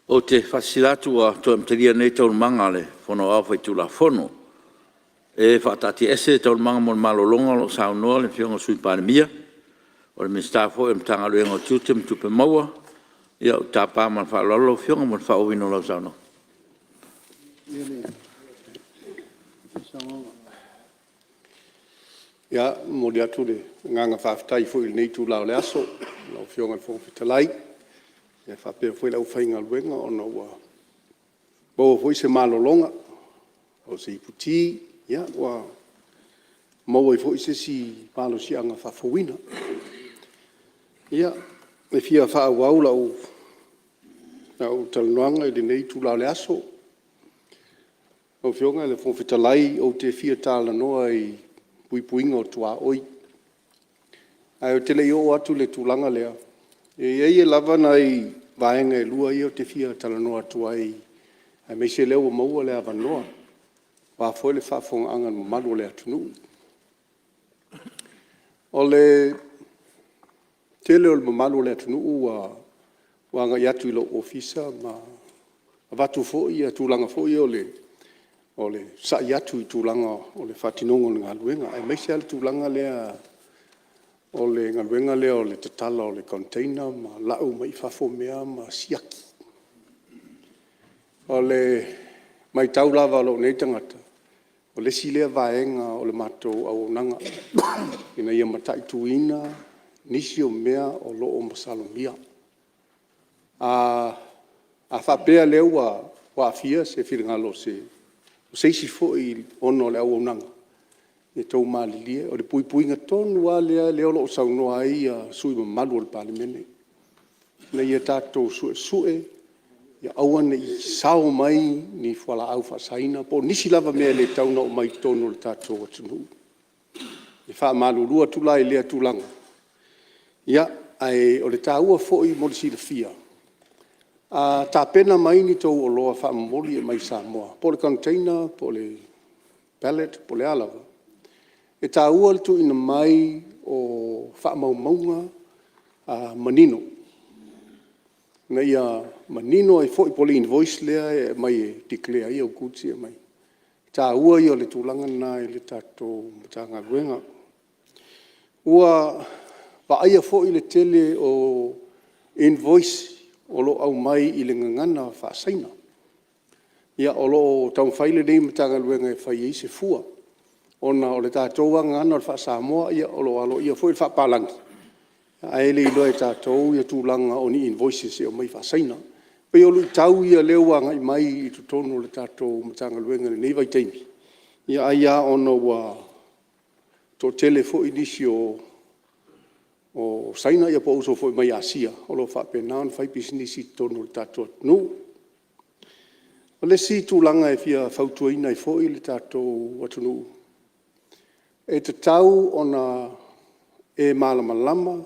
O te fasilatu a to mteria nei tau manga le fono a fai tu la fono. E fatati ese tau manga mon malolonga lo sa no le fionga sui pandemia. O le mistafo e mtanga lo ngo tutu mtupe maua. Ia tapa man fa lolo fionga mon fa ovino lo sa no. Ia mo le atu le nganga faafetai foi nei tu lao le aso lao fionga le fofitalai ia faapea foi lau faiga luega ona ua bo foi se malolonga o se iputi ia ua maua i foi se si malosiaga faafouina ia le fia faauau lau talanoaga i lenei tu lao le aso lau fionga le fofitalai ou te fia talanoa i puipuinga o tua oi. Ai o tele o atu le tūlanga lea. E lava nei vaenga e lua i o te fia talanoa tua ai. Ai meise leo o maua lea vanoa. Wa foi le whafonga angan malu lea tunu. O le tele o le malu lea tunu wa nga yatu ilo ofisa ma avatu fo i a tūlanga fo i o le sa yatu i tūlanga o le whatinongo le ngaluenga. Ai meise al tūlanga lea o le ngaluenga lea o le tatala o le container ma lau mai whafo mea ma siaki. O le mai tau lava lo nei tangata. O le si lea vaenga o le matou au nanga. Ina ia matai tuina nisi o mea o lo o masalomia. A whapea leo wa afia se whiringalo se seisi foi ono le au nanga e tau malilie o le puipuinga tonu a leo lo saunoa ai a sui malu o le palimene na ia tātou sue ia aua i sao mai ni whala au whasaina po nisi lava mea le tauna o mai tonu le tātou atunu e wha malurua tula e lea tulanga ia ai o le tāua foi mo le sila fia tā pena mai ni tau o loa whaamoli e mai Samoa. Po le container, po le pallet, po le alawa. E tā ua le tu ina mai o whaamaumaunga manino. Na ia manino e fo i po le invoice lea e mai e declare ia o kutsi e mai. Tā ua i o le tūlanga na e le tātou matanga luenga. Ua whaia fo i le tele o invoice o lo au mai i le ngangana whaasaina. Ia o lo tau whaile nei matanga luenga e whai eise fua. Ona o le tātou ngangana o le whaasamoa ia o lo alo ia fwoi le whaapalangi. A ele i loa e tātou ia tūlanga o ni invoices e o mai whaasaina. Pei o lui tau ia lewa ngai mai i tutono le tātou matanga luenga le nei vai teimi. Ia aia ono wa to tele fwoi nisi o saina ia po uso foi mai asia o lo fa penan fai business tonu tato no o le si tūlanga e fia fautuina i foi le tato watunu e te tau ona e malamalama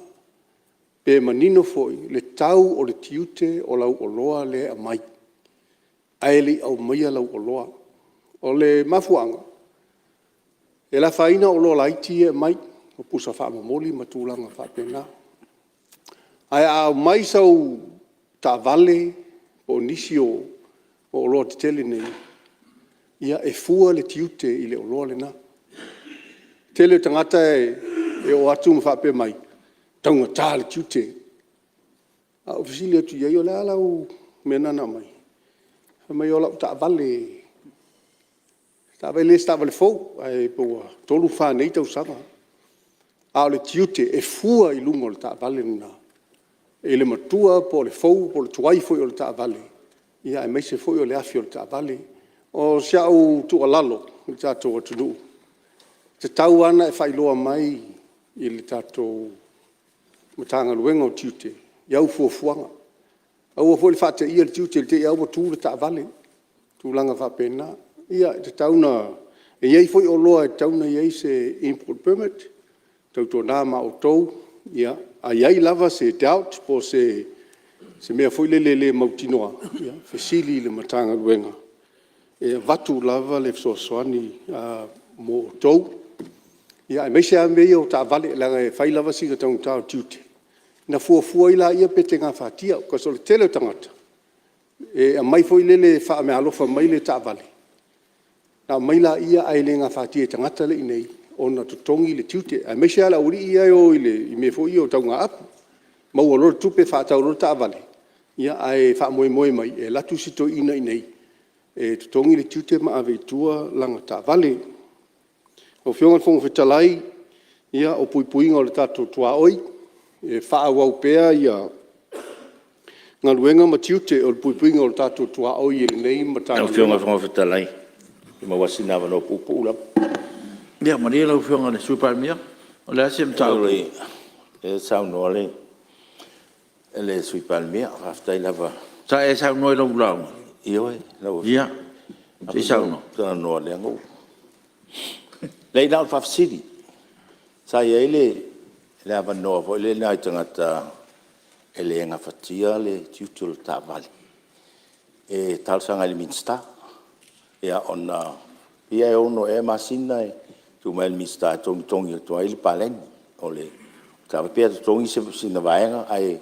pe manino foi le tau o le tiute o lau o loa le a mai aeli au maia lau o loa o le mafuanga e la faina o lo laiti e mai o pusa whaamamoli ma tūlanga whapena. Ai a mai sau ta vale o nisi o loa te tele nei. Ia e fua le tiute i le o loa le na. Tele tangata e o atu ma whape mai. Taunga tā le tiute. A ofisili atu iai o le alau mena na mai. Mai o lau ta vale. Ta vale sta vale fau. Ai po tolu wha nei tau sama. A le tiute e fua i lungo le ta vale na. E le matua po le fau, po le tuai foi o le ta vale. Ia e meise foi o le afi o le ta vale. O siau tu alalo, le tatou atunu. Te tau ana e whailoa mai i le tatou matanga luenga o tiute. Iau fuafuanga. Au foi le whate ia le tiute, le te iau tu le ta vale. Tūlanga whapena. Ia te tauna, e iei foi o loa e tauna iei se import permit. Tau tō nāma o tau, ia, a iai lava se doubt po se mea foi le mautinoa, ia, fesili le matanga luenga. E vatu lava le fsoasoani mo tau, ia, e meise a mea o ta vale, langa e whai lava singa tau tau tiute. Na fuafua ila ia pe te ngā whatia, ka so le tele tangata. E a mai foi lele wha me alofa mai le tāwale. Nā mai la ia ai le ngā whātia tangata le inei, o na tutongi le tiute. A meise ala uri ia o i me fo ia o tau ngā apu. Mau alor tupe whātau ror tāwale. Ia ai wha moe moe mai, e latu sito ina inei. E tutongi le tiute ma ave tua langa tāwale. O whiongan whonga whetalai, ia o pui puinga o le tātou tua oi, e wha wau pēa ia ngā luenga ma tiute o le pui puinga o le tātou tua oi e le nei matanga. O whionga whonga whetalai. Ma wasina wa no pupu ula. Ia, maria lau whionga le super mia. O le asim tau. E sau noa le. E le sui palmea. Haftai lava. Sa e sau noi lau lau. Io e. Ia. Se sau no. Tana noa le angu. Lei nao whafsiri. Sa ia ele. Le ava noa fo. Le nai tangata. E le nga whatia le tiutulu tā vale. E talsanga le minsta. Ia ona ia ono e masina e tu mai mista tongi tu ai palen ole ka pe tongi se sina vaenga ai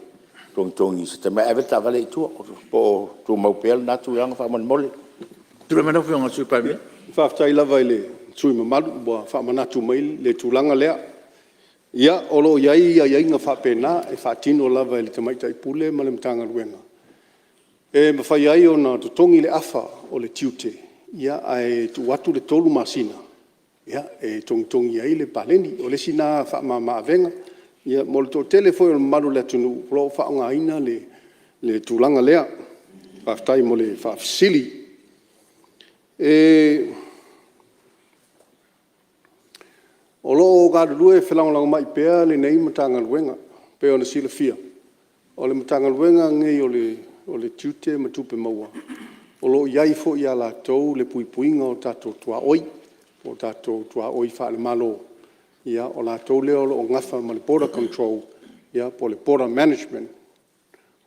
tongi se te mai aveta vale tu po tu mau pel na tu yang fa man mole tu me no fiona super bien fa tai lava ile tui mamalu bo fa mana tu mai le tulanga lea ia olo ia nga fa pena e fa tino lava ile te mai tai pule ma le mtanga ruenga e ma fa ia ona tu tongi le afa o le tiute ia ai tu watu le tolu masina ia e tongi ai le paleni o le sina fa ma venga ia mo le telefone o malu le tunu lo fa nga ina le tulanga lea fa tai mo le fa sili e o lo ga lue felang lang mai pe le nei matanga luenga pe ona sila fia o le matanga luenga ngai o le tute matupe maua o lo iai fo ia la tou le puipuinga o tatou tua oi, o tatou tua oi wha le malo, ia o la tou leo o ngafa ma le border control, ia po le border management,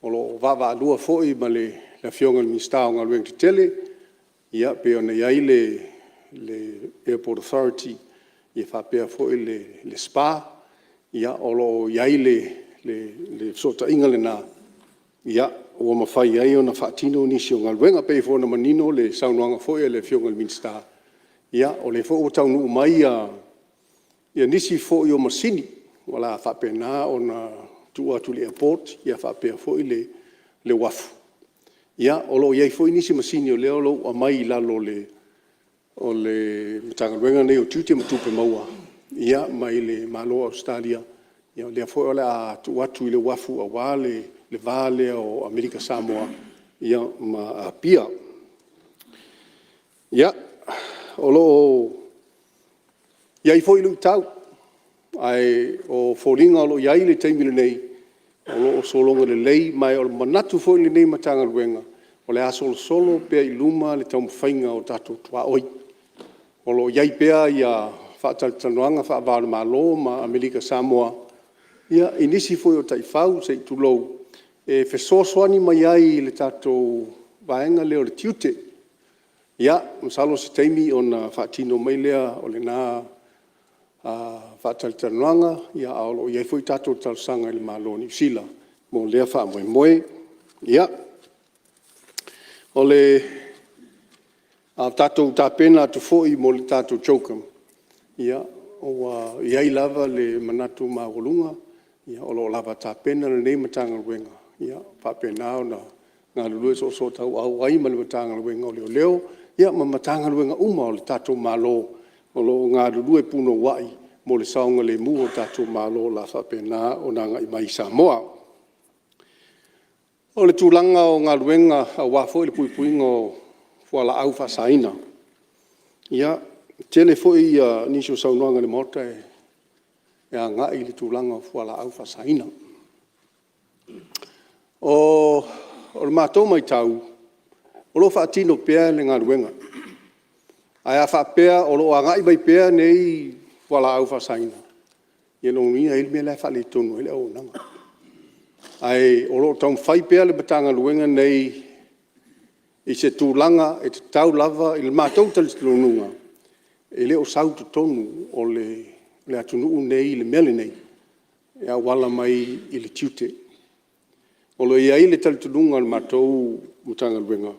o lo wawa alua fo i ma le fionga le mista o ngā lueng te tele, ia pe ona iai le airport authority, ia wha pea fo i le spa, ia o lo iai le sota inga le nā, ia o mawhai ai o na whaatino nisi o ngā luenga pei fo na manino le saunoanga foia le fionga le minsta. Ia o le fo o taunu mai ia nisi fo i o masini wala whapena o na tua tu le airport ia whapea fo i le wafu. Ia o lo iai fo i nisi masini o leo lo a mai lalo o le matanga luenga nei o tute matupe maua. Ia mai le malo Australia. Ia lea fo o le a tu i le wafu a wale le vale o Amerika Samoa ia ma apia. Ia, o lo iai foi lu tau, ai o folinga o lo iai le teimile nei, o lo o solonga le lei, mai o manatu foi le nei matanga luenga, o le asolo solo pea i luma le tau mwhainga o tatou tua oi. O lo iai pea ia whaatalitanoanga whaavāna malo ma Amerika Samoa, ia inisi foi o taifau se i tulou, e fesoasoani mai ai le tatou vaenga leo le tiute. Ia, masalo se teimi o na whaatino mai lea o le nā whaatalitanoanga, ia aolo iai foi tatou talsanga i le malo ni usila, mo lea wha moe moe. Ia, o le tatou tāpena atu foi mo le tatou chokam. Ia, o iai lava le manatu maagolunga, ia o lo lava tāpena le nei matanga luenga. Ia, whapena o na ngā lulue so tau au ai ma le matanga luenga o leo. Ia, ma matanga luenga uma o le tatou malo, o lo ngā lulue puno wai, mo le saunga le mu o tatou malo la whapena o na ngai mai Samoa. O le tūlanga o ngā luenga a wafo i le puipuinga o fuala au whasaina. Ia, tele foi niso saunoanga le mota e a ngai le tūlanga o fuala au whasaina. O le mātou mai tau, o lo whaatino pēr le ngā ruenga. Ai a whapea o lo a ngai mai pēr nei wala au whasaina. Ia no minga ilme le whale tonu ele o nanga. Ai o lo tau whai pēr le batanga ruenga nei i se tūlanga e te tau lava i le mātou talitilonunga. E le o sautu tonu o le atunu nei le mele nei. E a wala mai i le tiute. O lo ia i le talitilunga le mātou mutanga luenga.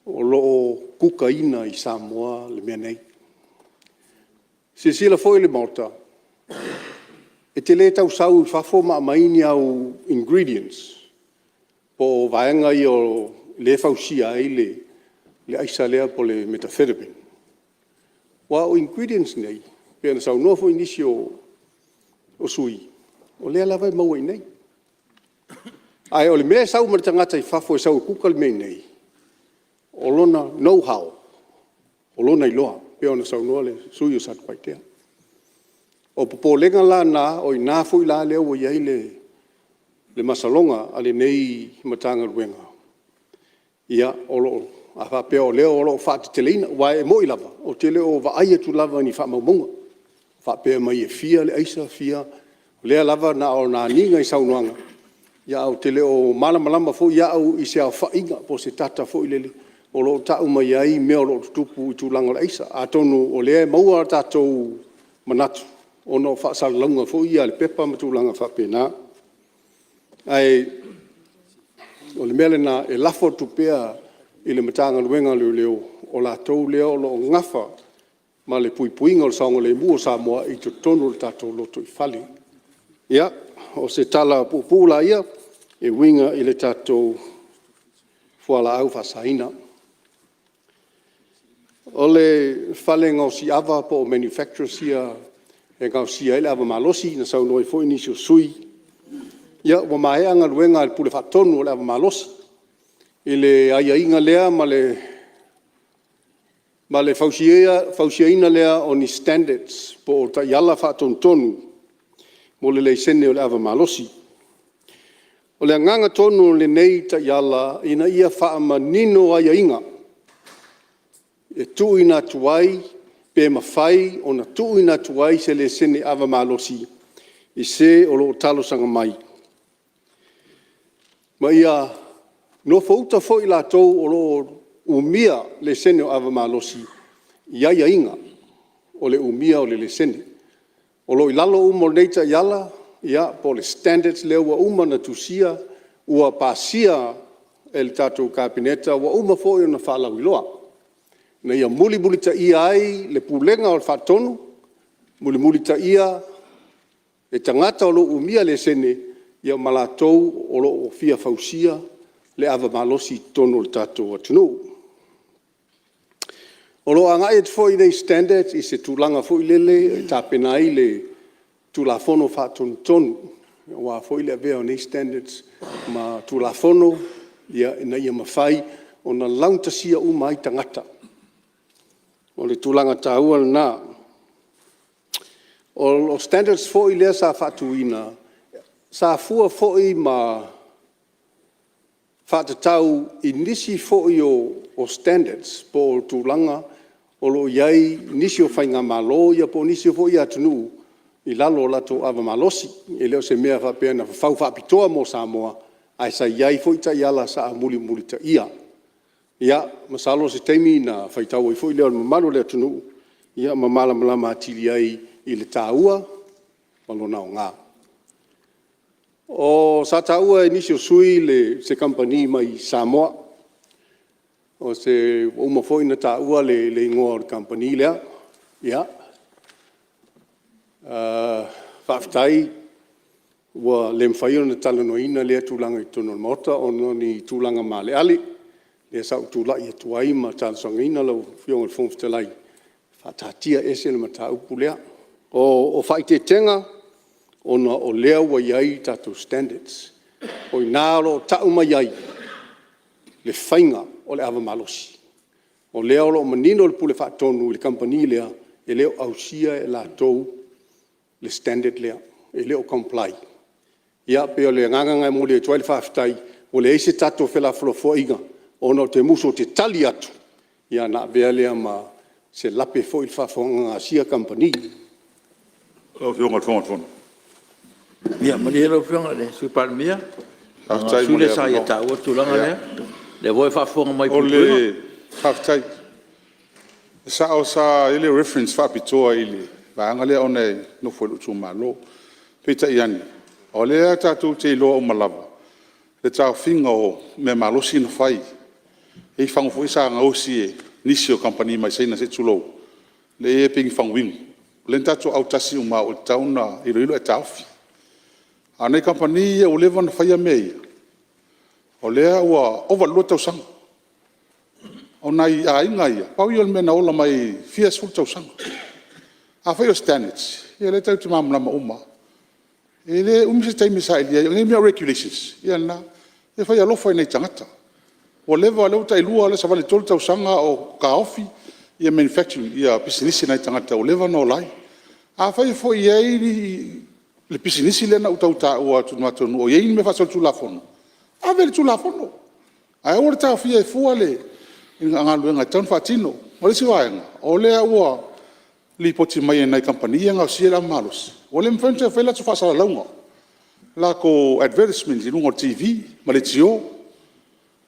O loo kukaina I Samoa le mea nei. Se sila foi le mauta. E te le tau sau I whafo maini au ingredients. Po vaenga I o le fausia ai le aisa lea po le methamphetamine. Wa o ingredients nei. Pena sau noa fo inisi o sui. O lea lava maua I nei. Ai o le mea sau ma le tangata I whafo sau kuka le mea nei. O lona know-how. O lona iloa. Pea ona sau noa le sui o satu paitea. O popo lenga la na o I nā fo I la lea o iai le masalonga ale nei matanga ruenga. Ia o lo a whapea o leo o lo whaati te leina. Wa e mo I lava. O te leo o wa aia tu lava ni whamaumonga. Whapea mai e fia le aisa fia. Lea lava na o nā ninga I saunoanga. Ia au te leo malama fo ia au I se au whainga po se tata fo I lele. O lo tau mai ai mea o lo tupu I tūlanga le aisa. A tonu o lea maua tātou manatu. O no whaasalunga fo ia le pepa ma tūlanga whapea nā. Ai, o le mele na e lafo tupea I le matanga luenga leo o la tau leo lo ngafa ma le puipuinga o le saonga le mua Samoa I to tonu le tātou loto I whali. Ia, o se tala pupula ia, e winga I le tātou fuala au whasaina. O le whale ngau si ava po o manufacturers ia, e ngau si ele ava malosi, na sau noi fo inisio sui. Ia, wa mai anga luenga I pule whatonu o le ava malosi. I le aia inga lea ma le fausiaina lea o ni standards po o ta iala whatonu mo le leisene o le ava malosi. O le anganga tonu le nei ta iala ina ia whaama nino aia inga. E tuina tuai pe mawhai o na tuina tuai se le sene ava malosi I se o lo talo sanga mai. Ma ia no fauta fo I la tau o lo umia le sene o ava malosi iaia inga o le umia o le sene. O lo ilalo umo neita iala, ia po le standards leo wa uma na tusia, ua pasia el tātou kabineta, wa uma fo I na whalau iloa. Na ia muli ta ia ai le pulenga o le whatonu, muli ta ia e tangata o lo umia le sene, ia malatou o lo fia fausia, le ava malosi tono le tātou atunu. O lo anga e fo I nei standards I se tūlanga fo I lele, tāpena ai le tūlafono whatonu. Wa fo I le avea o nei standards, ma tūlafono, ia ina ia mawhai, o na launtasia umai tangata. O le tūlanga tāua na. O standards fo I lea sa whatuina, sa fua fo I ma whatatau I nisi fo I o standards po o tūlanga, o lo iai nisi o whainga malo, ia po nisi o fo I atunu, I lalo lato ava malosi, e leo se mea whapea na whau whapitoa mo Samoa, ai sa iai fo I ta iala sa muli ta ia. Ia, masalo se teimi na whaitau I fo I leo na mamalo le atunu, ia mamala malama atili ai I le tāua, malona o ngā. O sa tāua nisi o sui le se company mai Samoa, o se uma foi na tāua le ingoa o company lea, ia. Whaftai, ua le mwhaio na talanoina lea tūlanga I tono mota, o ni tūlanga ma le ali, lea sau tūlai e tuai ma tānsangina lau whionga le whomftalai, whatatia ese le mata upu lea. O whaite tenga, ona o lea wa iai tātou standards. O I nāro tau mai iai, le whainga o le ava malosi. O lea o lo manino le pule whaatonu le company lea, e leo ausia e la tau le standard lea, e leo comply. Ia pe o le nganganga mo le tuai le whaftai, o le eise tātou whela whalofo inga, ona o te muso te tali atu. Ia na bea lea ma se lape fo I whafonga sia company. O whionga whonga. Ia, mani helo whionga le, sui palmia. Haftai Sui le sa ia tāua tūlanga lea. Le voi whafonga mai O pupuinga. le haftai. Sa o sa ile reference whapitoa ile. Vaanga lea ona no fwelu tū malo. Pita iani. O lea tātou te iloa o malava. le tau finga o me malosi na fai e fango foi sa nga osi e nisi o company mai sei na se tulo le e ping fang wing le tatu au tasi uma o tauna i rilo e taufi anei company o leva na fai mei o lea ua overload tau sang o nai a inga ia pau i me na ola mai fias full tau sang a fai o standards ia le tau te mamlama uma e le se taimi sa ilia ngai mea regulations ia na e fai alofa nei tangata o leva leo tai lua le sa vale tolu tau sanga o ka ofi ia manufacturing ia business nei tangata o leva no lai a fai fo ia le business le na utauta o atu matonu o ia me fa sol tu la fono a vele tu la fono a o ta fia fu ale nga luenga tan fatino o le siwaenga o le ua li poti mai nei company nga siela malos o le mfente fela tu fa sala longa la ko advertisement i lungo TV ma le tio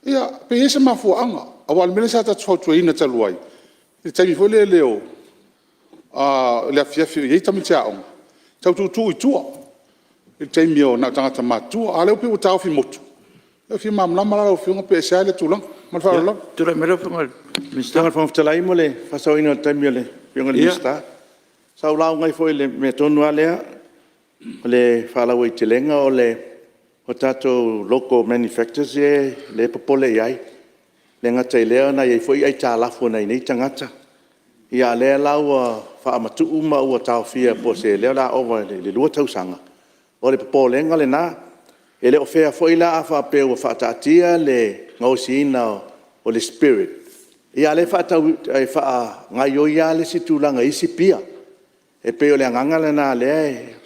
ia pe ese mafu anga awal mele sa ta tso ina taluai e tami fo le leo le afia ye tami tao tau tu i tua e tami o na tanga tamatu ale pe o tau fi motu e fi mam lama la o fi pe sa le tulang ma fa la tu le mero fo Mr. From Talai mole fa so ina tami le fiong le sta sa ula ngai fo le me tonu alea le fala wei telenga o le o tato local manufacturers e le popole ai le ngata lea na ye foi ai talafo nei nei tangata ia le laua fa amatu uma o tau fia po se le la over le lua tau sanga o le popole ngale na ele o fea foi la fa pe o fa tatia le ngosina o le spirit ia le fa tau ai fa ngai o ia le situlanga isi pia e pe o le nganga na le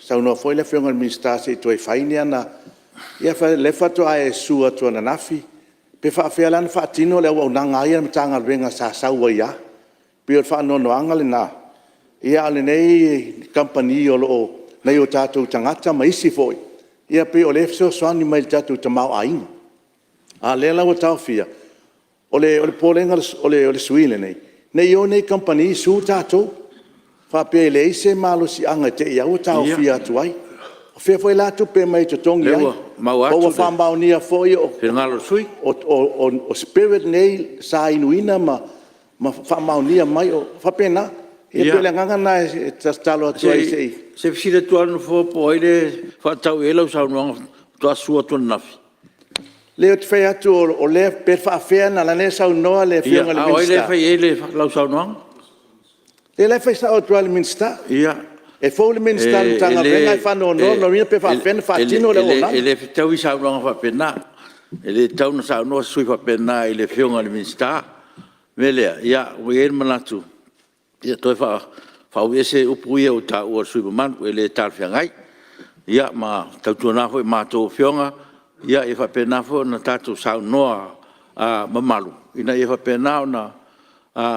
sa no foi le fionga minister se toi fainia na ia fa le fa to ai su to na nafi pe fa fe lan fa tino le o na ngai ma tanga venga sa sa wa ia pe o fa no no anga le na ia le nei company o lo nei o tato tangata mai si foi ia pe o le so swani mai tato tamau ai a le la o tau fia o le polenga o le suile nei o nei company su tato fa pe le se malo si anga te ia o tau fia tuai o fe foi la tu pe mai tongi ai o fa maunia foi o ngalo sui o spirit nei sa inuina ma fa maunia mai o fa pena e pe le nganga na talo tuai se fsile tu anu fo po ile fa tau elo sa no to asu to nafi le te fai atu o le pe fa fe na la ne sa no le fianga le minsta ile fa ile la sa no le fai sa o tual minsta ia e fo le minsta tanga venga fa no mi pe fa fe fa tino le ona ele tau sa no fa pena ele tau no sa no sui fa pena ile fianga le minsta vele ia o e manatu ia to fa ese upuia o ta o sui man ele tar fiangai ia ma tau tuna foi ma to fianga ia e fa pena fo na tatu sa no a mamalu ina e fa pena na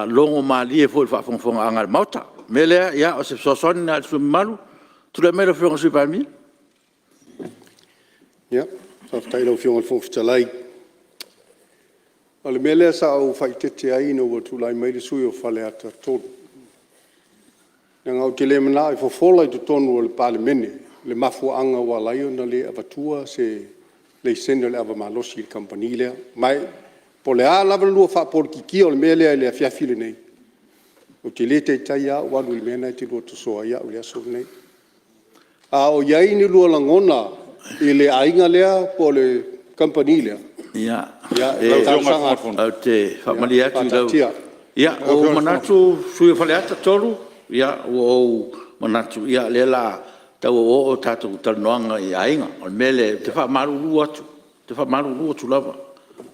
longo mali e foi fa fon angal mauta mele ia o se soson na su malu tu le mele fo su pa mi ia fa tai lo fiong fo ftalai ale mele sa o fa tete ai no tu lai mai su o fa le ata tot nga o te le mana i fo fola i tonu o le parlemene le mafu anga wa lai na le avatua se le senda le ava malosi il compagnie le mai po le ala lu fa por ki o le mele le fia file nei o te le te taia wa lu mena te lo to so ia o le so nei a o yai ni lu la ngona ile ainga le po le compagnie le ia ia te fa malia tu ia o manatu su fa le ata tolu ia o manatu ia le la tau o tatu tanoanga i ainga o mele te fa maru atu lava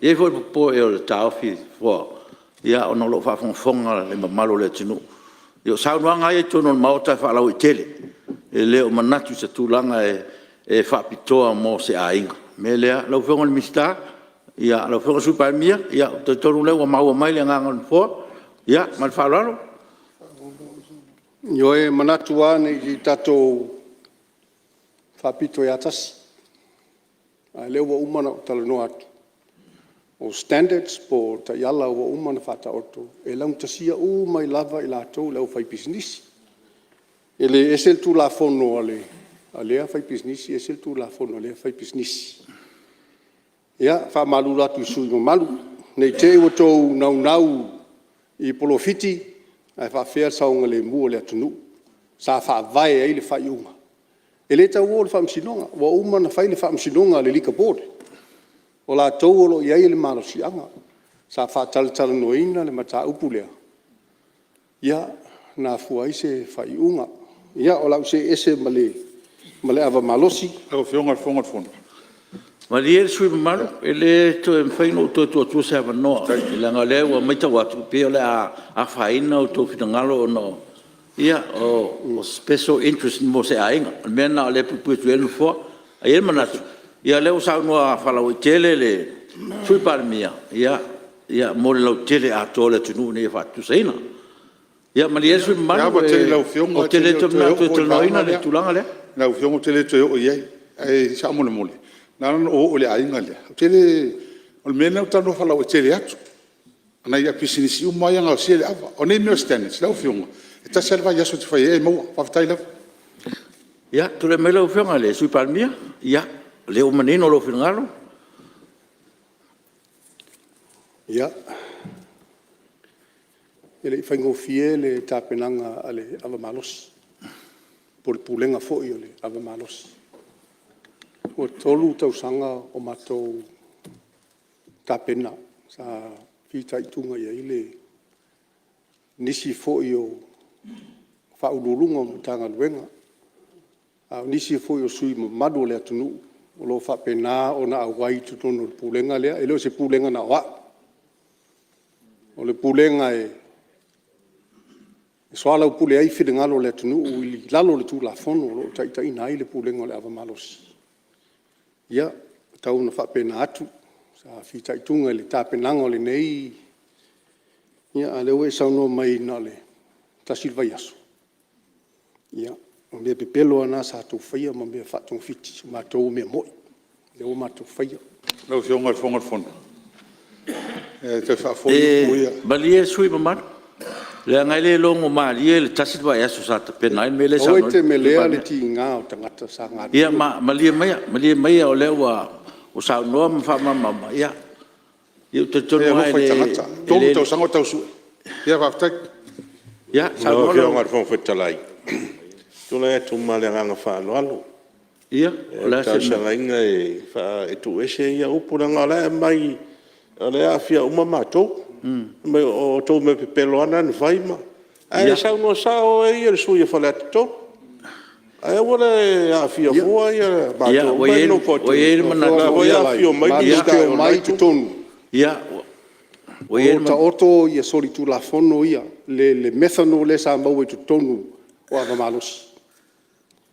e foi po e o tau fi fo ia o no lo fa fonga le malo le tinu io sa noanga e tono mauta fa la tele e le o manatu se tulanga e fa pitoa mo se ainga mele lo fonga le mista ia lo fonga su pa mia ia te tono le o mau mai le nganga fo ia mal fa lalo yo e manatu ane i tato fapito ya tas a le wa umana tala no atu o standards po ta yala wa umana fata orto e lang tasia u mai lava ila to le fai business ele esel tu la fono ale fai business esel tu la fono ale fai business Ia, whamalula tu sui malu. Nei te ua tōu nau I polofiti, ai whawhea saunga le mua le atunu. Sa whaavae ai le whaiunga. E le tau o le whamsinonga, wa umana whai le whamsinonga le lika bode. O la tau olo iai le malosianga. Sa whaatalatala noina le mata upulea. Ia, na fua se whaiunga. Ia, o lau se ese male ava malosi. Au fionga fono. Ma le sui malu, ele to e whaino to se ava noa. I langa lea ua maita watu, peo le a whaina o tō whitangalo o no. Ia, o special interest mo se ainga. Mea na le pupu tu elu fua, a ele manatu. Ia leo sao noa whalau I tele le sui paramia. Ia, mo le lau tele a tō le tunu ne whatu seina. Ia, ma le sui malu, o tele to mea to noina le tulanga lea. Lau fionga tele to o iai, ai sa mole. Nana o le ainga le. Tele o mena tano fala o tele atu. Ana ia pisinisi o mai nga o sele ava. O nei meu stanis, lau fionga. E ta selva ia so te fai e mo, whaftai lau. Ia, tu le mai lau fionga le sui palmia. Ia, le o manino lo fingalo. Ia. Ele I whaingo fie le tāpenanga ale ava malos. Por pulenga foi o le ava malos. O tolu tau sanga o matou tāpena sa whitai tunga ia ile nisi foi o whaululunga o tanga luenga. Nisi foi o sui madu le atunu o lo whapena o na awai tutono le pulenga lea. E leo se pulenga na wa. O le pulenga e soala o pule ai whiringalo le atunu o ili lalo le tū la fono o lo taitai nai le pulenga o le ava malos. Ia, tau na whapena atu, sa whitai tunga le tāpenanga o le nei. Ia, a leo e sauno mai na le tasilva yaso. Ia, o mea pepelo ana sa tau whaia, ma mea whatung whiti, ma tau mea moi. Leo ma tau whaia. Lau fionga fono. Te whafoi kuia. Balie sui mamar. Le ngai le longo mali le tasilva yaso sa tapena ai mele sa. O te melea le ti ngā o tangata sa ngā. Ia, malie mai o leo o sa noa mama. Ia, ia te tonu ai le. Tolu tau sango tau su. Ia whaftai. Ia, sa No, noa. que ongar fon fetalai. Tuna e tu male nganga fa no alu. Ia, o la Ta se. sanga inga e fa e tu ese ia upura ngala mai. Ale afia uma mato. Me o to me pelo ana no vai ma. Ai sa no sa o e ia su ia fala to. Ai ora afia fua ia mato. Ia, o ia mana. O ia afia mai Ia, sta o mai tu tonu. Ia, O ta oto ia sori tu la fono ia. Le methano le sa mau e tu tonu o ava malos.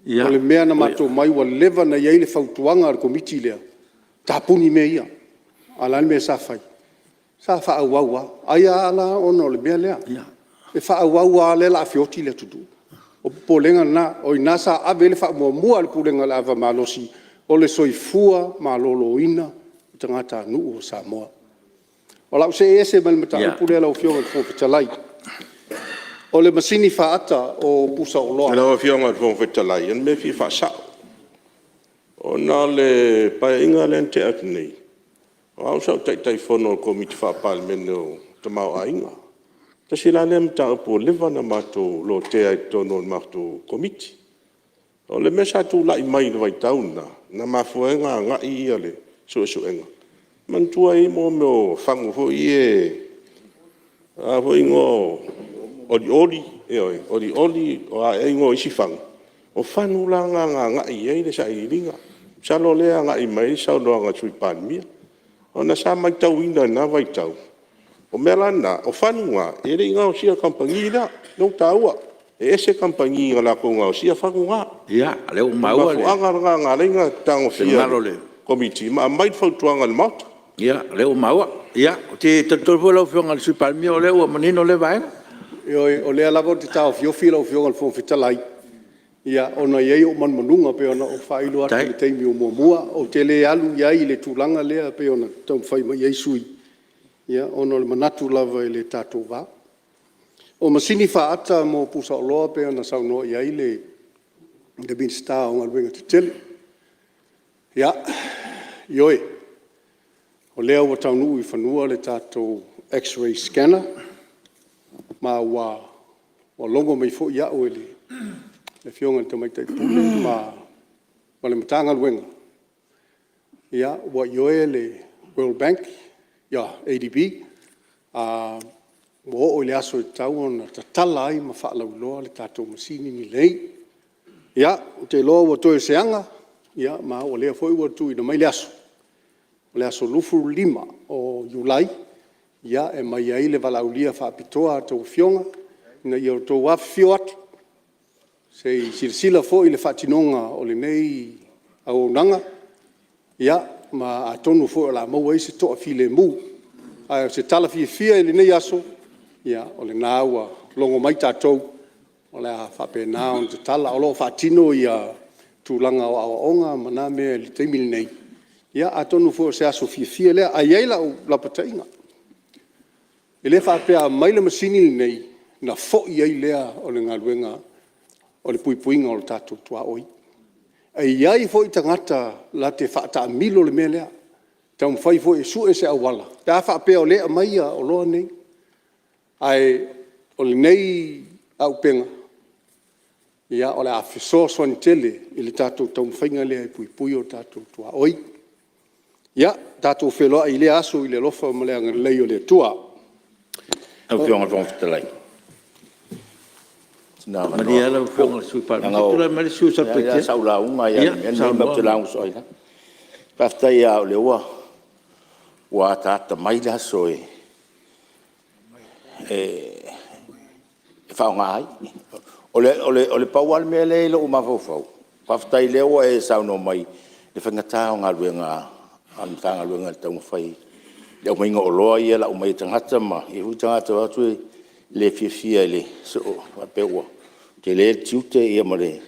ia. O le mea na mato mai wa leva na iai le fautuanga ar komiti lea. Tapuni me ia. Ala me sa fai. Sa fa awawa. Aia ala ono le mea lea. Ia. E fa awawa le la fioti le tutu. O polenga na o inasa ave le fa mua le polenga la ava malosi. O le soifua malolo ina tangata nu o Samoa. O lau se ese mal mata Ia. pule la o fionga fo pitalai. O le masini fa ata o pusa o loa. Ela afia ongar fon fetalai en me fi fa sa. Ona le painga le te atnei. Au sa tai fono komiti fa palmeno tamau ainga. Ta sila le mta po leva na mato lo te ai tono mato komiti. O le mesa tu lai mai vai tauna na mafuenga nga i ale so enga. Man tu ai mo mo fangu fo ie. A fo ingo odi o a ingo isi fangu. O fanu la nga i ai le sa i ringa. Sa lo le nga i mai sa lo nga tui pan mia. Ona sa mai tau ina na vai tau. O melana, o whanua, e rei ngā o sia kampangi na, no taua. E ese kampangi ngā la ko ngā o sia whanua. Ia, leo maua le. Mafuanga ngā reinga tango fia. Ngaro le. Komiti, ma mai whautuanga le mauta. Ia, leo maua. Ia, te tolu lau fionga le sui palmia o leo, manino le vai. O lea lava te tau fiofi lau fionga le fon fitalai. Ia, ona iei o manunga pe ona o whailu atu le teimi o mua. O te le alu iai le tūlanga lea pe ona tau whaima iei sui. Ia, ono le manatu lava i le tātou wā. O masini whaata mo pusa o loa pe ana saunoa i ai le bin star o ngā ruenga te tele. Ia, ioe. O lea ua taunuu I whanua le tātou X-ray scanner. Ma ua longo mai fo ia o le fionga te mai pule ma le matanga luenga. Ia ua ioe le World Bank, ia ADB, mo o le aso tau ona tatala ai ma whaalauloa le tātou masini ni lei. Ia, te loa ua toe seanga, ia, ma o lea foi ua tui na mai le aso. O le aso lufu 5 o Julai, ia, e mai ai le valaulia whaapitoa tau fionga, na ia tau wafio atu. Se sirsila foi le whatinonga o le nei au nanga, ia, ma a tonu foi o la maua i se toa file mu. Ai se tala fia le nei aso, ia, o le nāua longo mai tātou, o le a whape nā on te tala, o lo whatino ia tūlanga o awaonga, mana mea li teimili nei. Ia, a tonu foi o se aso fia lea, a ieila o lapatainga. E le whapea mai le masini nei, na fo iei lea o le ngaluenga, o le puipuinga o le tātou tua oi. E iai fo I tangata la te whaata milo le mea lea, tau mwhai fo e su e se awala. Te a whapea o lea mai o loa nei, ai o le nei au penga, ia o le a whiso swani tele I le tātou tau mwhainga lea I puipui o tātou tua oi. Ia, tātou wheloa I le aso I le lofa o malea ngalei o le tua. Au fionga whangwhitalai. Maria la fonga sui pa. Tula mali sui sa pete. Ya saula unga ya ni ma te lang so ina. Pafta ya le wa ta mai la so e fa ngai. Ole pawal me le lo ma fo. Pafta le wa e sa no mai. Le fanga ta nga luenga an tanga luenga tau fai. Le mai ngo lo ia la mai tangata ma. E hu tangata wa tu le fia le so pe wa. Te le tiute ia mare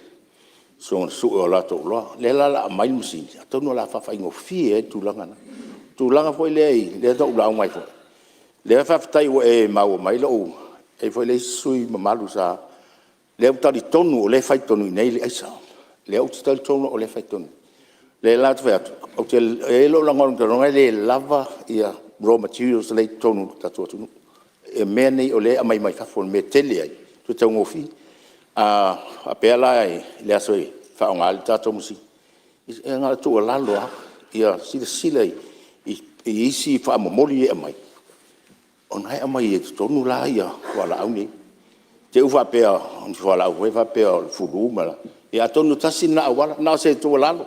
so o la to lo le la mai musi to no la fa fa ngo fie tu langa foi le to la mai fo le fa tai e mau mai lo e foi le sui malu sa le ta di tonu le fai tonu nei le sa le o sta tonu o le fai tonu le la to o te e lo la ngon no le lava ia raw materials le tonu ta to e meni o le mai fa fo me tele ai tu te ngo fi a pela le asoi fa nga ta to musi e nga tu la lo ia sila I si fa mo moli e mai on hai mai e to nu la ia wala au ni te ufa pe on fa la we fa pe fu ma ia to nu tasina wala na se to la lo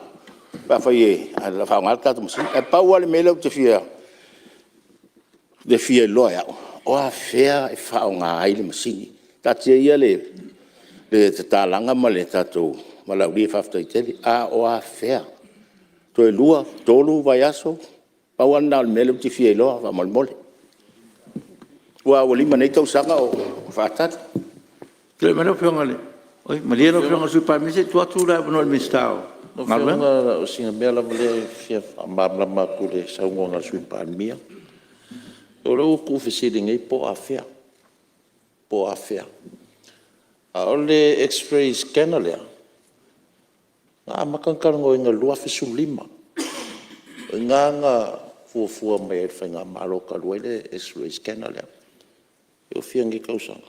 pa fa ye la fa nga ta to musi e pa wala me lo te fia de fia lo ia o a fea e fa nga ai le musi ta te ia le te talanga ma le tātou malauri whaftai tele, o a whea. Toi lua, tolu vai aso, pauan nā mele uti fia iloa, wa malmole. Ua lima nei tau sanga o whātari. Tule mana whionga le. Oi, malia no whionga sui pa mise, tu atu rai pano le mistao. No whionga o singa mea la mole fia mamlama ku le saungonga sui pa mia. O rau ku whesiringai po a whea. Po a whea. Ole X-ray scanner lea. Nga makangkarango inga lua fisu 5. Nga fua mai e whainga maroka lua le X-ray scanner lea. E o whiangi kausanga.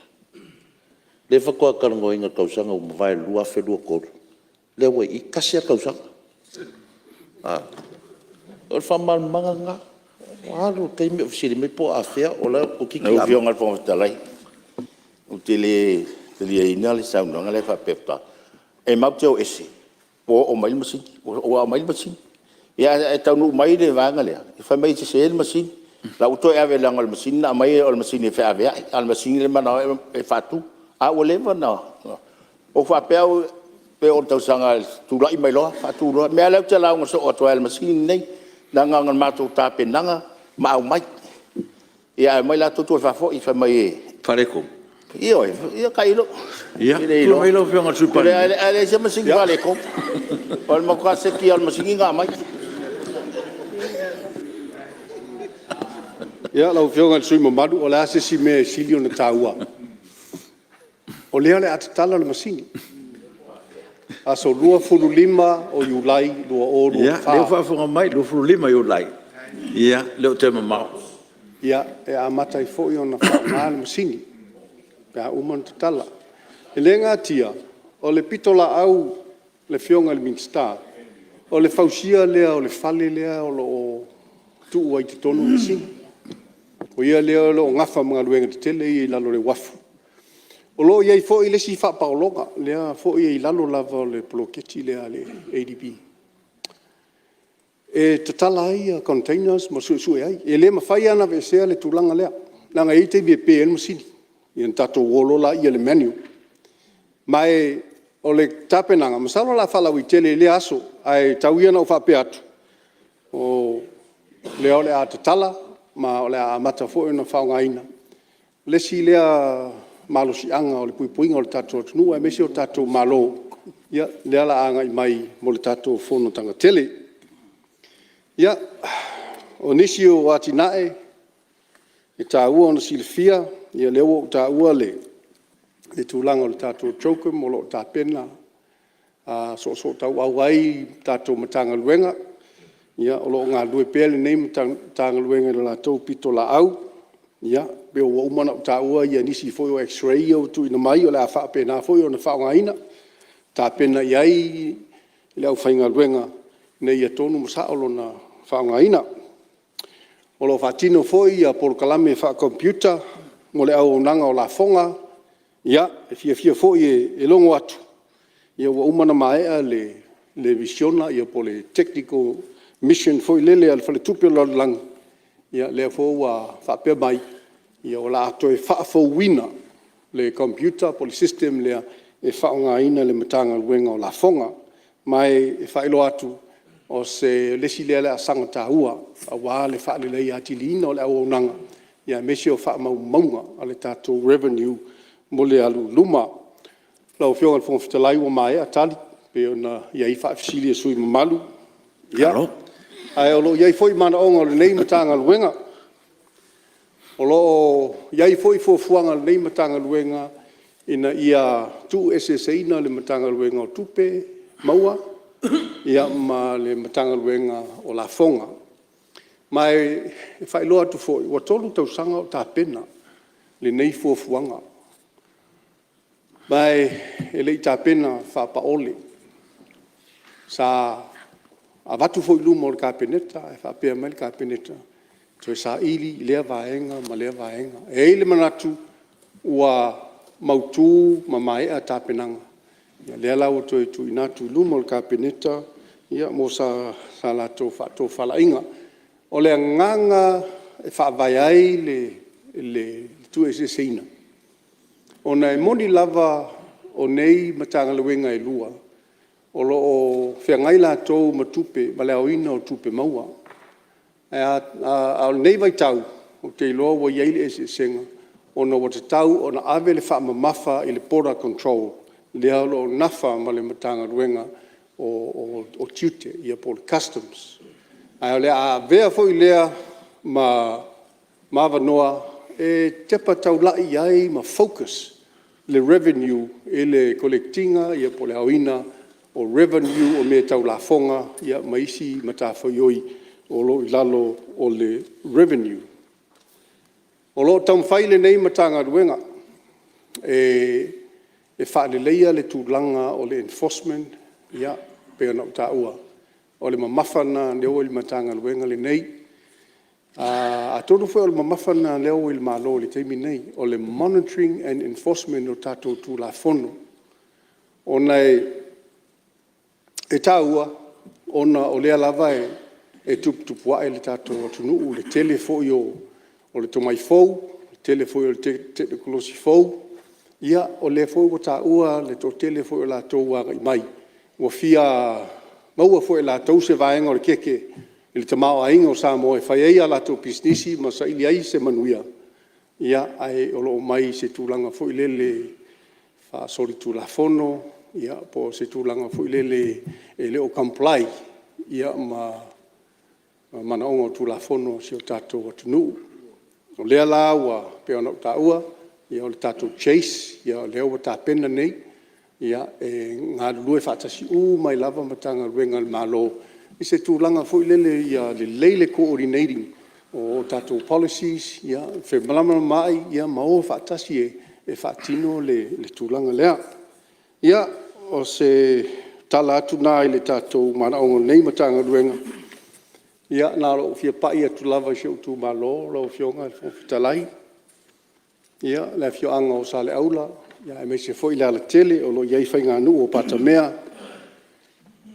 Le whakua karango inga kausanga o mawai lua whelua koru. Le wai I kasia kausanga. O whaman manga nga. Walo kei me ofisiri me po a whea o la o kiki ama. Nau whionga whonga talai. O te le ina le sauna nga le fa pepta e mau te o ese o mai masi o mai masi ia e tau no mai le vanga le e fa mai te se masi la uto e ave langa le masi na mai o masi ne fa ave al masi le mana e fatu a o le na o fa pe o tau sanga tu lai mai lo fatu lo me ala te la ngo so o to al masi nei na nga ma to ta pe nanga ma mai ia mai la to fa fo I fa mai Fareko. Ia kailo. Ia, tu mai lo whionga sui pa. Ale se masingi vale ko. Ol mo ka se ki al masingi nga mai. Ia, lau whionga sui mamadu, o le ase si me silio na tāua. O lea le atatala le masini. Aso lua fulu 5 o Julai, lua o lua Ia, leo whaafunga mai, lo furu 5 Julai. Ia, leo te mamau. Ia, e a mata I fo I ona whaonga le masini. Pe a umana tatala. E le ngā tia, o le pitola au le fionga le Minster, o le fausia lea, o le fale lea, o lo tuu ai te tonu masini. O ia lea lo ngafa mga luenga te tele I lalo le wafu. O lo iai fo I le si wha paologa, lea fo I lalo lava o le poloketi lea le ADB. E te tala ai a containers ma sui ai. E le mawhai ana vesea le tūlanga lea. Nanga I te bia PN masini. I an tato wolola I le menu. Mai o le tapenanga. Masalo la whalau I tele le aso. Ai tauiana o whape atu. O leo le a te tala. Ma o le a mata fo na whaungaina. Le si lea malo si anga o le puipuinga o le tato atunua. E mesi o tato malo. Ia lea la anga I mai mo le tato fono tanga tele. Ia, o nisi o atinae, e tāua ona silfia, ia leo o tāua le tūlanga o le tātou chokum, o lo tāpena, so tau au ai tātou matanga luenga, ia o lo ngā lue pēle nei matanga luenga le lātou pito la au, ia, beo wa umana o tāua ia nisi foi o x-ray o tu ina mai o le a whaapena foi o na whaongaina, tāpena iai le au whainga luenga, nei ia tonu masaolo na whaongaina. O lo whatino foi a polokalame wha computer, mo le au nanga o la fonga, ia, e fia foi e longo atu. Ia wa umana maea le visiona, ia po le technical mission foi lele al fale tupe lo lang, ia lea fo wa whapea mai, ia o la ato e whaafo wina, le computer, po le system lea e whaongaina le matanga luenga o la fonga, mai e whaelo atu, o se lesi lea lea sanga tāua, a wā le whaale lei ati lina o le au nanga, ia mesi o wha mau maunga, a le tātou revenue, mo le alu luma. Lau whionga le whongwhitalai o mai a tali, pe o na iai whaafisili e sui mamalu. Ia, ai o lo iai foi mana onga le nei matanga luenga. O lo iai foi fuafuanga le nei matanga luenga, ina ia tu SSA le matanga luenga o tupe, maua, ia ma le matanga luenga o la fonga. Mai e whailoa tu foi, wa tolu tau sanga o tāpena, le nei fuafuanga. Mai e lei tāpena whapaole. Sa a watu foi lumo o le kāpeneta, e whapea mai le kāpeneta. Toi sa ili, lea vaenga, ma lea vaenga. E ele manatu ua mautu ma maea tāpenanga. Ia lea lau toi tu inatu lumo le kāpeneta, ia mo sa la tō whalainga. O le nganga e whaavai ai le tu e se seina. O nei moni lava o nei matanga luenga e lua. O lo o whiangai la tō matupe, ma le auina o tupe maua. A nei vai tau, o te iloa wa iaile e se senga. O na wata tau, o na ave le wha mamafa i le border control. Lea lo nafa ma le matanga luenga o tiute, ia po le customs. Ai le a vea foi lea ma wanoa, e tepa tau lai ai ma focus le revenue e le collectinga, ia po le auina, o revenue o me tau la fonga, ia maisi matawhaioi o lo i lalo o le revenue. O lo tam whaile nei matanga luenga, e whaale leia le tūlanga o le enforcement, ia, pēr nau tāua. O le mamawhana leo i le matanga luenga le nei. A tōru whai o le mamawhana leo i le mālo le teimi nei, o le monitoring and enforcement o tātou tū la whono. O nei, e tāua, ona o lea lava e tupua e le tātou atunuu, le tele foi o le tomai fou, le tele foi o le te kolosi fou, ia o le foi o tāua, le tō tele foi o la tōua i mai. Ua fia maua foi la tau se vaenga o le keke i le tamao ainga o Samoa e whai eia la tau pisnisi ma sa ili ai se manuia. Ia ai o loo mai se tūlanga foi lele wha sori tū la fono, ia po se tūlanga foi lele e leo comply, ia ma mana ongo tū la fono si o tātou atunu. O lea la ua peo nau tāua, ia o le tātou chase, ia o leo wa tāpena nei, ia e ngā lue whaatasi mai lava matanga luenga le malo I se tūlanga fwoi lele ia le leile coordinating o tātou policies, ia whi malama mai, ia mao whaatasi e whaatino le tūlanga lea. Ia o se tala atu nā i le tātou manaongo nei matanga ruenga. Ia nā ro fia pai atu lava i se utu malo, ro fionga i fitalai. Ia le fioanga o sale aula, ia e me se fwoi le ala tele o lo iei whainga anu o pata mea.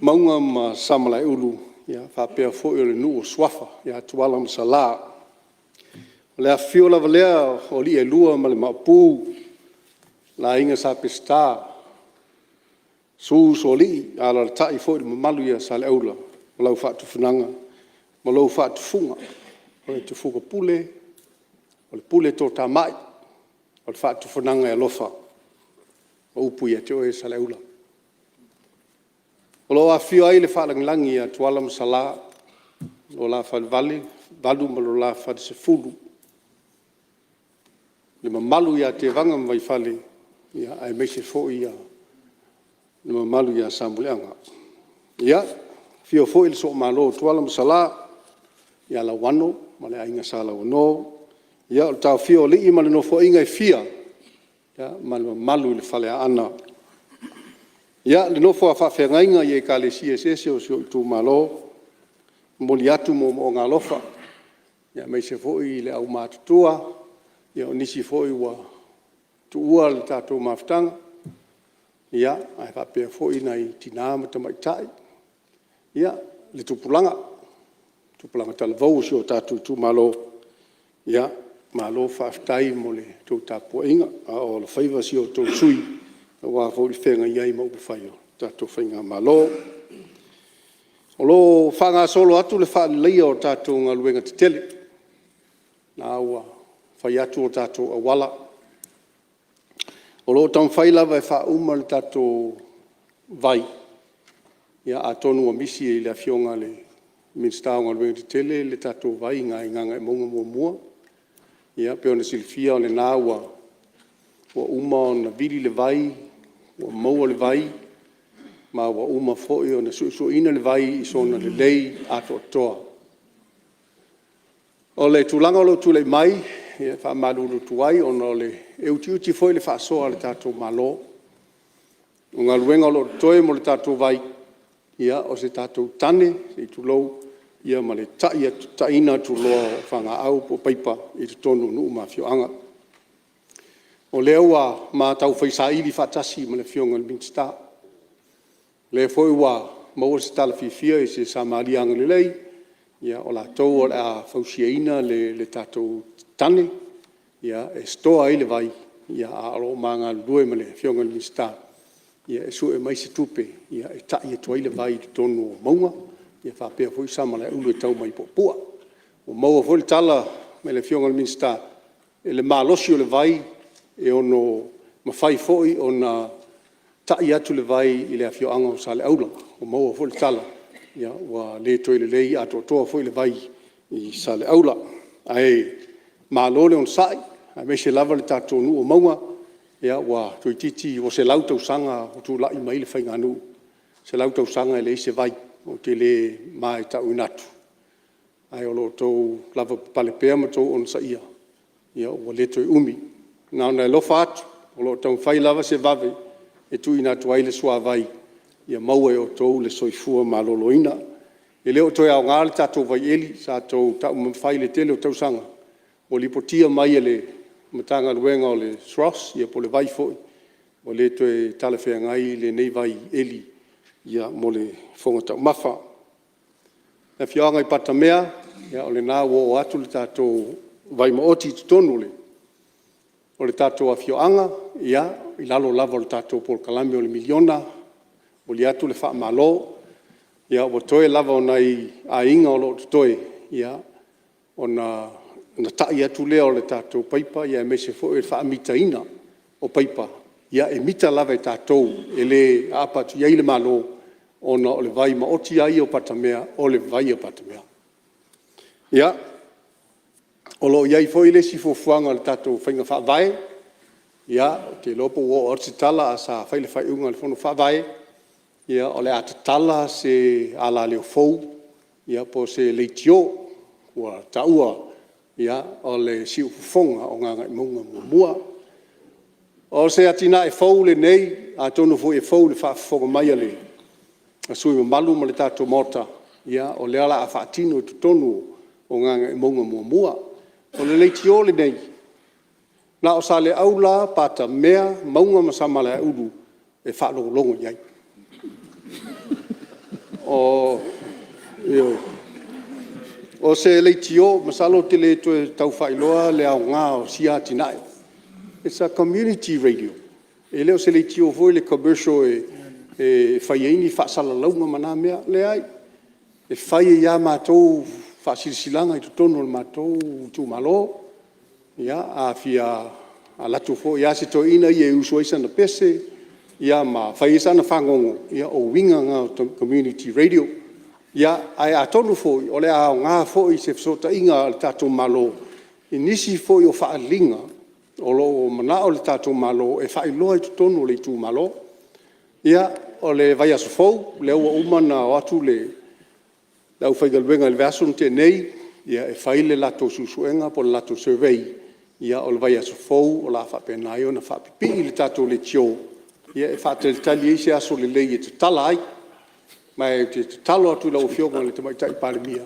Maunga ma samalai ulu, ia whapea fwoi o le nu o swafa, ia tuala ma sala. Lea fio lava lea o li e lua ma le mapu, la inga sa pesta. Su so li, ala le tai fwoi ma malu ia sale aula, ma lau whaatu whananga, ma lau whaatu funga, o le tufuka pule, o le pule tō tā mai, o le whaatu whananga e lofa, o upu ia te oe sale aula. O lo a fio ai le whaalangilangi a tuala masala, o la whaavali, valu ma lo la whaade se fulu. Le mamalu ia te vanga mai whale, ia ai meise fo ia, le mamalu ia sambuleanga. Ia, fio fo il so malo tuala masala, ia la wano, ma le ainga sala o no, ia o tau fio li i ma le no fo inga i fia, ia ma le mamalu le whale a ana. Ia, le nofo a whawhengainga i e ka le CSS o sio i tū malo, moli atu mo ngā lofa. Ia, mei se foi le au mātutua, ia o nisi foi ua tu ua le tātou mawhtanga. Ia, ai whapea foi nei tina matamaitai. Ia, le tupulanga talavau sio tātou tū malo. Ia, malo whaftai mo le tō tāpua inga, a o le whaiva sio tō sui. Wa fo fenga iai mo faio tato fenga malo o lo fanga solo atu le fa le o tato nga luenga te tele na wa fai atu o tato awala o lo tam fai lava e fa uma le tato vai ia atonu o misi e le fionga le minsta nga luenga te tele le tato vai nga nganga e monga mo mua ia pe ona silfia le na wa uma na vili le vai o maua le vai, ma wa uma foi o na suina le vai i sona le lei ato toa. O le tulanga o lo tule mai, ia wha malulu tuai, o no le uti foi le wha soa le tātou malo. O ngā luenga o lo toe mo le tātou vai, ia o se tātou tane, se i tulou, ia ma le taina tuloa whanga au po paipa i te tonu nuu ma fioanga. O leo a ma tau whaisa ili whatasi ma le fionga le minsta. Le foi wa maua se tala fifia i se samarianga le lei, ia o la tau o la fausiaina le tātou tane, ia e stoa ile vai, ia a alo maanga lue ma le fionga le minsta, ia e su e mai se tupe, ia e tai e tua ile vai i tonu o maunga, ia whapea foi sama le ulu e tau mai popua. O maua foi le tala ma le fionga le minsta, e le malosi o le vai, e ono mawhai foi o na tai atu le vai i le afioanga o sa le aula, o maua foi le tala, ia wa le toi le lei ato toa foi le vai i sa le aula. Ai malo le on sai, ai me se lava le tātou nu o maunga, ia wa toi titi o se lau tausanga o tu lai mai le whainga nu, se lau tausanga e le ise vai o te le mai tau inatu. Ai o lo tau lava pale pea ma tau on sa ia wa le toi umi. Nā nei lofa atu, o lo tau whai lava se vave, e tu ina tuai le sua vai, ia maua e o tau le soifua ma loloina. E leo toi au ngāle tātou vai eli, sa tau tau mwhai le tele o tau sanga. O li potia mai e le matanga luenga o le SROS, ia po le vai foi. O le toi tala whea ngai le nei vai eli, ia mo le whonga tau mawha. E whianga i pata mea, ia o le nā o atu le tātou vai maoti tutonu le. O le tātou a fioanga, ia, i lalo lava o le tātou por kalame o le miliona, o li atu le wha malo, ia, o toe lava o nei a inga o lo toe, ia, o na tai atu lea o le tātou paipa, ia, me se fo e wha mita ina o paipa, ia, e mita lava e tātou, e le apatu iai le malo, o na o le vai maoti ai o patamea, o le vai o patamea. Ia, o lo iai foi le si fofuanga le tātou whainga whaavae, ia, te lopo o ortitala a sa whaile whaiunga le whono whaavae, ia o le atatala se ala leo fou ia po se leitio ua taua ia o le siufofoga o gaga i mauga muamua o se atina e fou lenei atonu foʻi e fou le faafofoga mai a le asui mamalu ma le tatou mota ia o lea la afaatino i totonu o gaga i mauga muamua o le leitio lenei na o sa le au la pata mea mauga ma sama le aulu e faalogologo i ai o se leitio masalo te le taufailoa le aoga o sia atinaʻi. It's a community radio. E leo se leitio foi le commercial e faiaini faasalalauga mana mea le ai. E fai e ia matou faasilasilaga i totonu o le matou tumalo. Ia afia a latu foʻi ia se toeina ia e usu ai sana pese ia ma fai sana fagogo ia o uigaga o community radio. Ia ae atonu foʻi o le aoga foʻi se fesotaʻiga o le tatou malo i nisi foʻi o faaliga o loo manaʻo le tatou malo e faailoa i totonu o le itumalo ia o le vai aso fou le ua uma na o atu le aufaigaluega i le veaso na tenei ia e fai le latou susuʻega po le latou survey ia o le vai aso fou o la faapena ai ona faapipii le tatou le tio ia e faatalitali ai se aso lelei e tatala ai ma e te tatalo atu lau fioga le tamaitaʻi palemia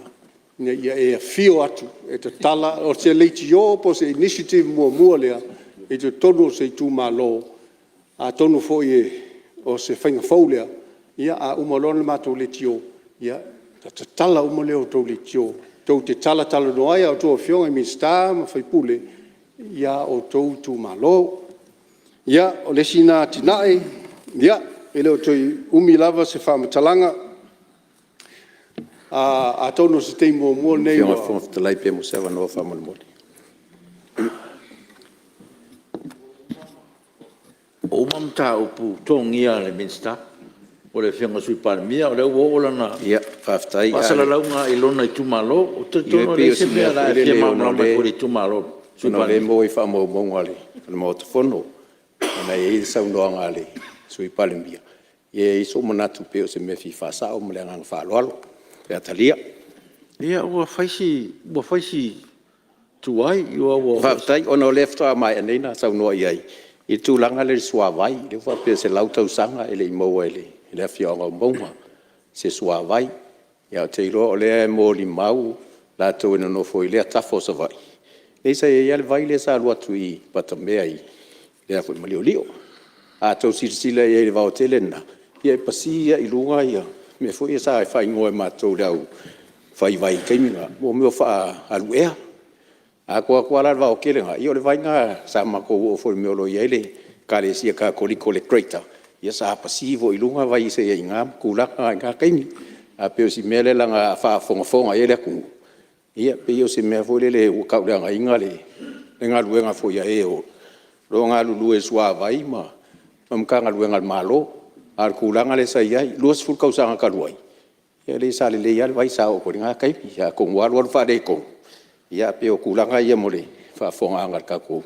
ia e afio atu e tatala o se leitio po se initiative muamua lea e te tonu o se itumālō a tonu foʻi o se faigafou lea ia a uma lona le matou le tio ia tatala uma lea o tou le tio tou te talatalanoa ai a tou afioga i minista ma faipule ia o tou itumālō ia o le sina tinaʻi ia e leo toi umi lava se faamatalaga a tonu se tei muamua nei Fionga fongafitalai pe mo se wanoa whamolimoli. O mamta upu tongia le minsta o le fionga sui palemia o le ua olana Ia, whaftai. pasalalauga i lona i tumalo o te tono le se mea la e fia mamlama i kore i tumalo sui Tuna le palemia mo i whamaumonga le. Ana mo te whono. Ana e i saunoanga le. Sui palemia. Ia i so manatu pe o se me fi whasao mo le angang whaaloalo. Pe atalia. ia ua faisi tuai ua Whaftai, ona o lefta mai aneina saunoa i ai. I tūlanga le suawai. Le whapea se lautau sanga ele i maua ele. Le awhionga o maunga. Se suawai. Ia o te iloa o lea e mōli mau. La tau ina no foi lea tafo sa vai. Eisa e ia le vai le sa luatu i patamea i. Lea foi malio lio. A tau sirisila i e le vao telena. Ia e pasi ia i lunga ia. Me foi e sa e whai ngoe mātou rau. Whai vai keiminga. Mo meo wha aluea. A kua la vao kelenga. Ia o le vai ngā sa mako o foi meo lo i ele. Ka le sia ka koliko le kreita. Ia sa pasi vo i lunga vai se ia i ngā kulaka i ngā keimi. A peo si mele langa wha fonga ele aku. Ia peo si mea foi le u kau leanga inga le. Le ngā luenga foi a e o. Lo ngā lulu e sua vai ma. Mamka ngā luenga malo. Ar kulanga le sa iai. Luas ful kau sanga karuai. Ia le sa le ia le vai sa o kori ngā keimi. Ia kong waru waru wha kong. Ia peo kulanga ia mo le. Wha fonga angar kako.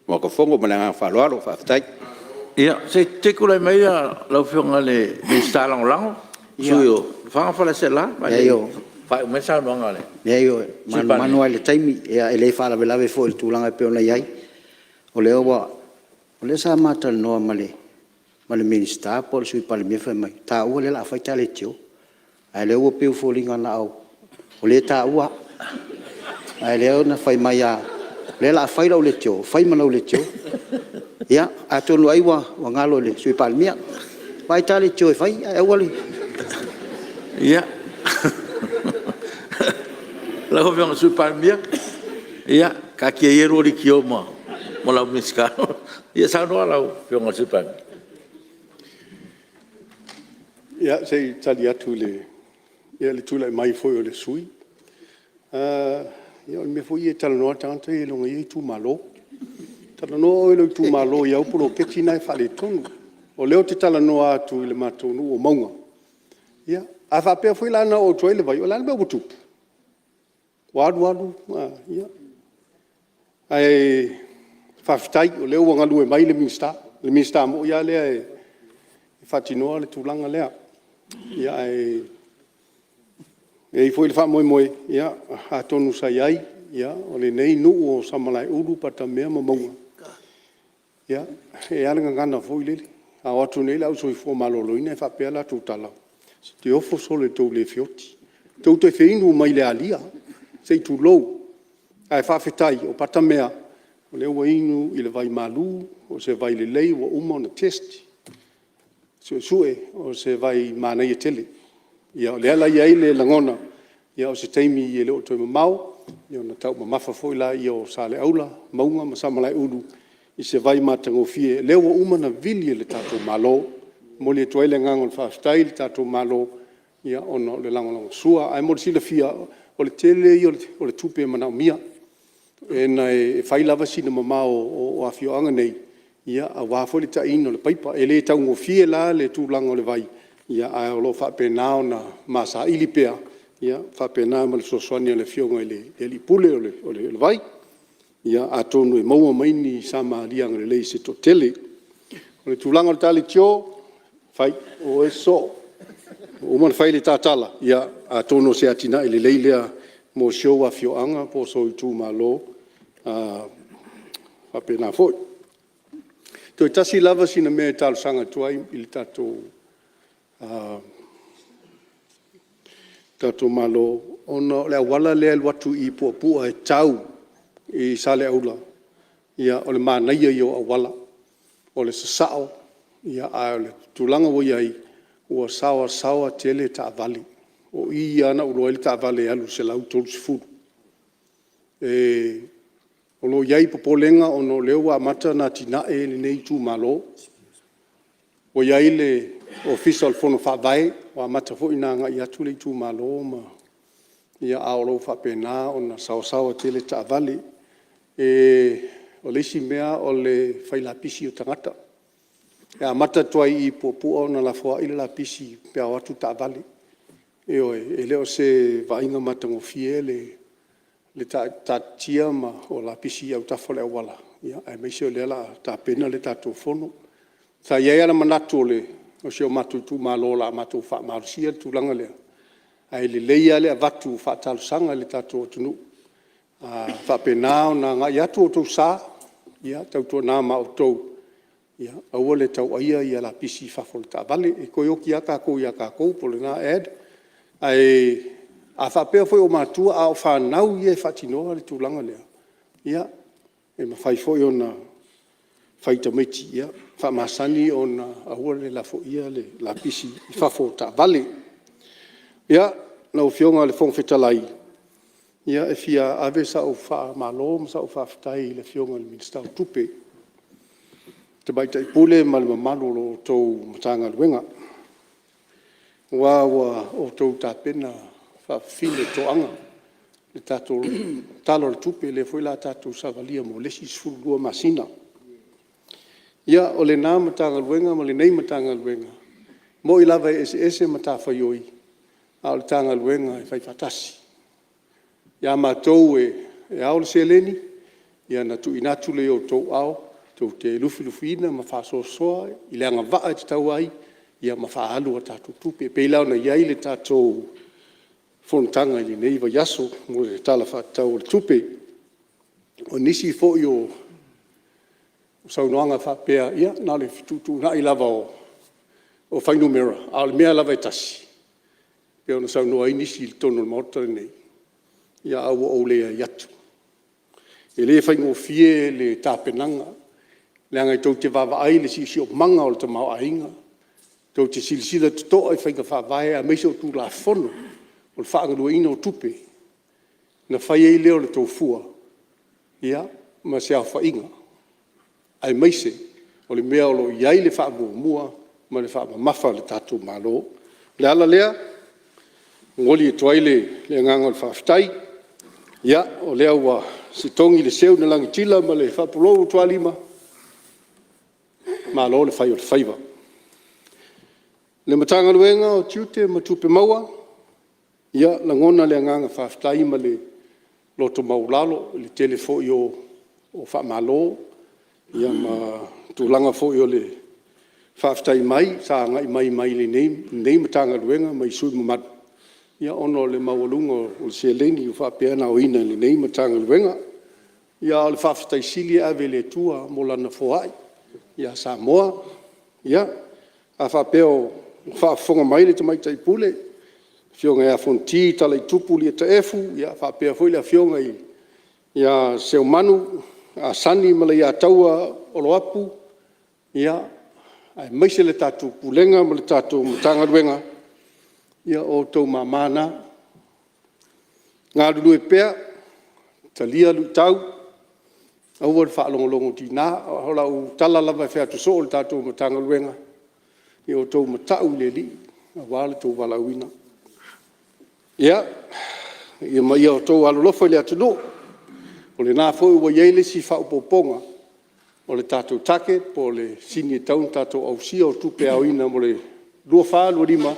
Mo ka fongo mana ngā whaloalo wha whatai. ia se te kulai mai a lau fionga le minsta langolango sui o whangawhala se la Ia io. whai ume sa nuanga le Ia io, Sui pane. manuai le taimi, e le whaalawe lawe fo le tūlanga e peona iai. O le owa, o le sa mata noa ma le minista, po le sui pale mea whai mai. Tā ua le la whai tā le tio. Ai le ua peo fo linga na au. O le tā ua. Ai le au na whai mai a. Le la whai lau le tio, whai manau le tio. Ia, a tonu ai wa ngalo le sui pale mea. Whai tā le tio e whai, ai ua le. ia lau fionga sui palemia ia ka kia i ero li ki o ma lau miska ia sa noa lau fionga sui palemia ia se tali atu ia le tula mai foi o le sui ia o me foi e talanoa tagata e longa ia i tumalo talanoa o le tumalo ia upolo keti nai fale tonu o leo te talanoa atu i le matonu o maunga ia a whapea foi lana o toi le vai o lana mea wutupu wadu ia ai whawhitai o leo wangalu e mai le minsta mo ia lea e whatinoa le tūlanga lea Ia e foi le fa moe ia a tonu sai ai ia o le nei nu o samalai ulu pata mea maunga. Ia e ana ngana foi le a watu nei la so i fo malolo ina fa pela tu tala. Te ofo sole tau le fioti. Tau te feinu mai le alia. Sei tu lou. Ai fa fetai o pata mea. O le ua inu i le vai malu o se vai le lei wa uma na testi. Sue o se vai mana i tele. Ia o le ala ia ile langona. Ia o se teimi i le o toi mamau. Ia o na tau mamafa foi la ia o sa le aula. Maunga ma samalai ulu. I se vai matango fie. Le ua uma na vili le tato malo. Mo le toile ngangol whaftai le tato malo. Ia ono le langolongo sua. Ai mo le sila fia o le tele i o le tupe manao mia. E na e whai lava sina mamao o awhio anga nei. Ia a wafo le taino le paipa. E le tau ngofie la le tūlanga o le vai. Ia a o lo whapenao na masa ili pea. Ia whapenao ma le sosoani o le fionga i le pule o le vai. Ia a tonu e maua maini sama lianga le leise to tele. O le tūlanga o le tali tio, whai o e so. O man whai le tātala. Ia a tonu se atina i le leilea mo show a fioanga po so i tū malo. Whapena foi. Toi tasi lava sina mea talo sanga tuai i le tato malo. Ono le awala lea watu i pua e tau i sale aula. Ia o le mānaia i o awala. O le sasao. Ia a le tūlanga wai ai. Ua sawa tele ta avali. O i ana ulo ele ta avali alu se lau tolu se furu. O lo iai popolenga o no leo a mata na tina e le nei tū malo. O iai le official fono whawai o a mata fo ina nga i atu le tū malo ma ia a olo whapena o na sawa tele ta avali. O le isi mea o le whailapisi o tangata. E a mata tuai i pua o na la fua i le lapisi pe a watu ta avali. E leo se vainga matango fie le ta tia ma o la pisi au ta fole wala ia ai me se le la ta pena le ta to fono sa ia ia manatu le o se o matu tu malo la matu fa marsia tu langa le ai le leia le vatu fa tal sanga le ta to tunu fa pena na nga ia tu to sa ia tau to na ma o to ia au le tau ia la pisi fa fol ta vale e ko yo kia ka ko pole na ed ai a whapea foi o mātua a o whanau i e whatinoa le tūlanga lea. Ia, e ma whai foi o na whaita meiti ia. Whamasani o na ahua le lafo ia le la pisi i whafo ta vale. Ia, na o fionga le whongwhetalai. Ia, e fia ave sa o wha malo, sa o whaftai le fionga le minsta o tupe. Te baita i pule ma le mamano lo tau matanga luenga. Wa o tau ta pena fa fine to anga le tato talo le tupe le foi la tato savalia mo le sifulu masina ia o le na matanga luenga mo le nei matanga luenga mo i lava ese mata faioi a le tanga luenga e fai fatasi ia matou e ao le seleni ia na tu inatu le o tou ao tou te lufi-lufina ma fa soa i le anga vaa te tau ai ia ma fa alu a tato tupe pe lau na iai le tato fontanga i nei va yaso mo le tala fa tau le tupe o nisi fo yo saunoanga fa pea ia na le tutu na i lava o fainu mera al mea lava tasi pe ona saunoa nisi il tono morta nei ia au o le yatu e le fainu fie le tapenanga le anga tau te vava ai le si o manga o te mau ainga tau te silsila to ai fainga fa vai a meso tu la fono o le whaangaluina o tupe, na whai ei leo le tau fua, ia, ma se au whainga. Ai meise, o le mea o lo iai le whaamua, ma le whaamamafa le tātou malo. Le ala lea, ngoli e tuai le nganga le whaaftai, ia, o lea ua se tongi le seu na langi tila, ma le whapulou tualima, malo le whai o le whaiva. Le matanga luenga o tiute ma tupe maua, ia la ngona le nganga whaftai ma le loto maulalo, le telefo i o whamalo, ia ma tūlanga fo i o le whaafitai mai, sa ngai mai le nei matanga ruenga, mai sui mamatu. Ia ono le mawalunga o se leni, whaapea na o ina le nei matanga ruenga. Ia o le whaafitai sili ave le tua mo lana foai. Ia Samoa. Ia, a whaapea o whaafonga mai le tamaitai pule. Fionga ea fonti tala i tupu li ta efu. Ia whaapea foi le fionga i. Ia seo manu, a sani mala ia taua o lo apu. Ia, ai maise le tatu pulenga ma le tatu matanga ruenga. Ia o tau mamana. Ngā lulu e pea, talia lu tau. Aua le whaalongolongo tina, hola u tala lava e whea tu so o le tatu matanga ruenga. Ia o tau matau le li, a wale tau wala uina. Ia, ia o tau alolofa le atu no. O le nā fōi ua iei le si whaupoponga. O le tātou take, po le sini taun tātou au sia o tupe au ina mo le lua wha lua lima.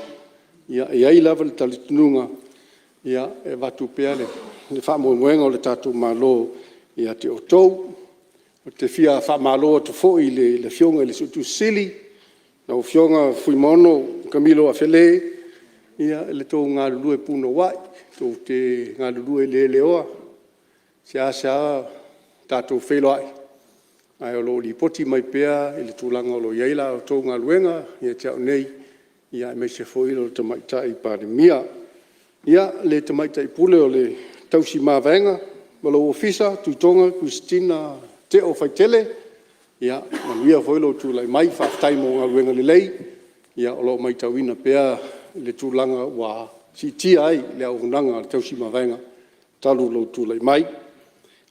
Ia ei lava le talitununga. Ia e watu pea le wha moenga o le tātou malo. Ia te o tau. O te fia wha malo o te fōi le fionga le sutu sili. Na o fionga fui mono Camilo a Fele. Ia le tō ngā lulue puno wai. Tō te ngā lulue le leoa. Sia tātou whelo ai. Ai o lo li poti mai pea, i le tūlanga o lo iaila o tō ngā luenga, ia te au nei, ia me se fo ilo te maitai pandemia. Ia le te maitai pule o le tausi mawenga, ma lo ofisa, tuitonga, Christina, te o faitele, ia manuia fo ilo tūlai mai, whaftai mo ngā luenga le lei, ia o lo maitawina pea le tūlanga wa si tia ai, le au nanga le tausi mawenga, talu lo tūlai mai.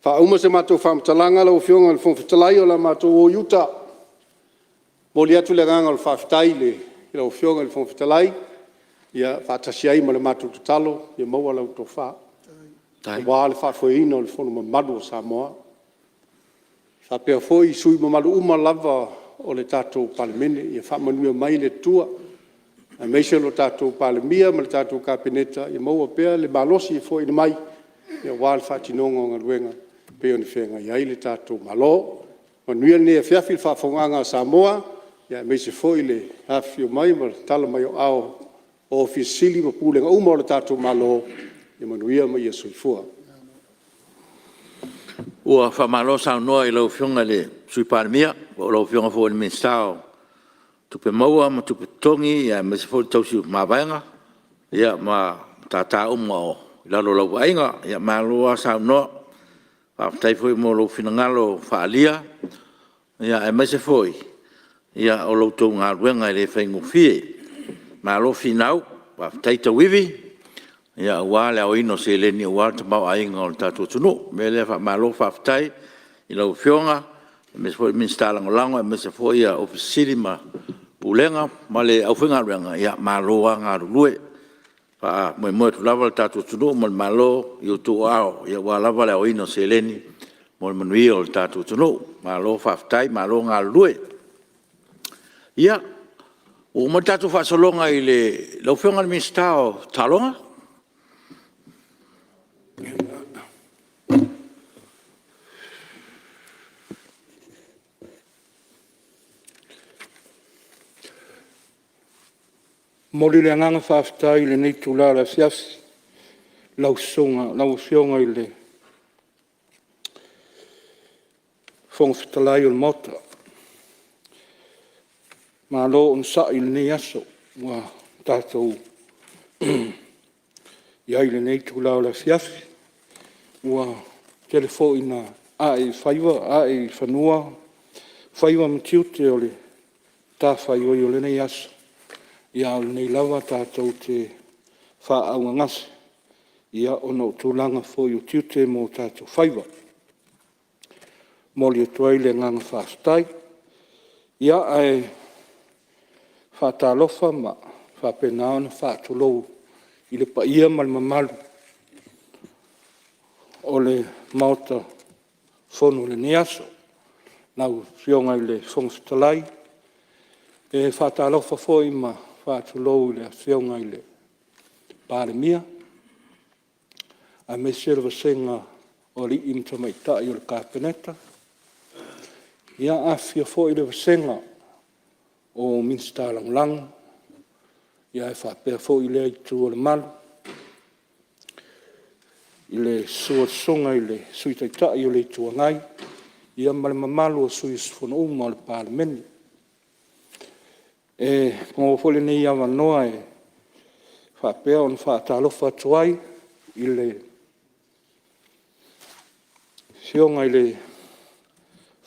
Whauma se mātou whamtalanga lau whionga le whamtalai o la mātou o Utah. Mo li atu le nganga le whawhitai le lau whionga le whamtalai. Ia whaatasi ai ma le mātou tutalo, ia maua lau tō wha. Wā le whawhiina o le whono mamadu o Samoa. Whapea fōi sui mamadu uma lava o le tātou palemene, ia whamanuia mai le tua. A meise lo tātou palemia, ma le tātou kapeneta, ia maua pea le malosi fōi ni mai. Ia wā le whatinonga o ngā ruenga. Peo ni whenga iai le tātou malo. Manuia ne whiawhi whawhonganga Samoa. Ia me se foi le hawhi o mai, ma tala mai o ao o fisili ma pūlenga uma o le tātou malo. Ia manuia mai a soifua. Ua whamalo sao noa i lau whionga le sui pārmia. O lau whionga fo ni minstao. Tupe maua ma tupe tongi. Ia me se foi tausi mawaenga. Ia ma tātā uma o lalo lau ainga. Ia maloa sao noa. Whaatai foi mo lo finangalo whaalia. Ia e mai se foi. Ia o lo tau ngā ruenga i le whaingu fie. Ma lo finau, whaatai ta wiwi. Ia ua le au ino se leni ua ta mau ainga o le tātou tunu. Me le ma lo whaatai i lau whionga. E mai se foi minsta langolango. E mai se foi ia ofisiri ma pulenga. Ma le au whinga ruenga. Ia ma loa ngā rulue. Moi moi tu lava tātou tunu mo le malo i o tū ao. Ia wā lava le au ino se leni mo le manui o le tātou tunu. Malo whaftai, malo ngā lue. Ia, o mo tātou whasolonga i le lau whionga ni minsta o talonga. Mori le nganga whaftai le nei tūla la fiafi, lau whionga i le whongwhitalai o le mota. Mā lo on sa i le nei aso, wa tātou iai le nei tūla la fiafi, wa telefo ina a e whaiwa, a e whanua, whaiwa mtiute o le tā whaiwa i o le nei aso. Ia o nei lawa tātou te whaaunga ngase. Ia ono tūlanga fōi o tiute mō tātou whaiwa. Moli o tuai le nganga whaastai. Ia ai whaatalofa ma whapenaona whaatolou i le paia ma le mamalu. O le mauta whono le niaso. Nau whionga i le whongwhitalai. E whaatalofa fōi ma whaatolou le whionga i le pāremia. A me serva senga o li imta mai tai o le kāpeneta. Ia a whia fo i le senga o minsta lang ia e whapea fo i le tu o le malu. I le songa i le sui taitai o le tua ngai, ia ma le mamalu o sui sfono uma o le parlameni. E ngō fole nei awa noa e whapea on whaatalofa tuai i le fionga i le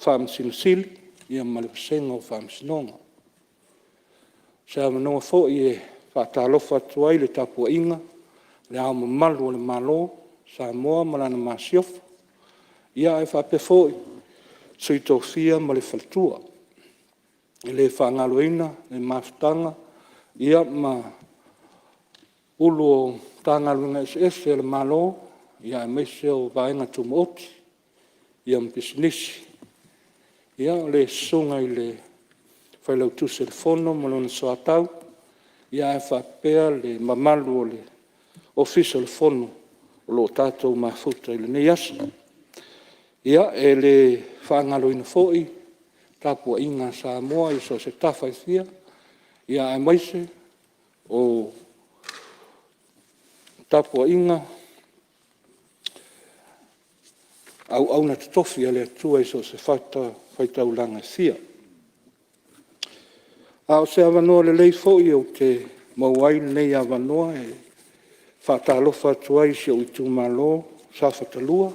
whamsinsili, ia ma le pasenga o whamsinonga. Se awa noa fo i e whaatalofa tuai le tapua inga, le au mamalu o le malo, sa moa malana masiofa, ia e whapea fo i sui tofia ma le faltua. I le whangaloina, le mafutanga, ia ma ulu o tangaloina ese le malo, ia e meise o vaenga tumaoti, ia mpisinisi. Ia le sunga i le whailau tuse le fono, malona soatau, ia e whapea le mamalu o le ofisa le fono, o lo tātou mafuta i le nei asa. Ia e le whangaloina foi, tapua inga Samoa i so se tawhaithia, ia e maise o tapua inga au na tofi ale atua i so se whaitaulanga thia. A o se awanoa le lei foi o te mauai nei awanoa e whaatalofa atuai si o i tūmalo sa whatalua,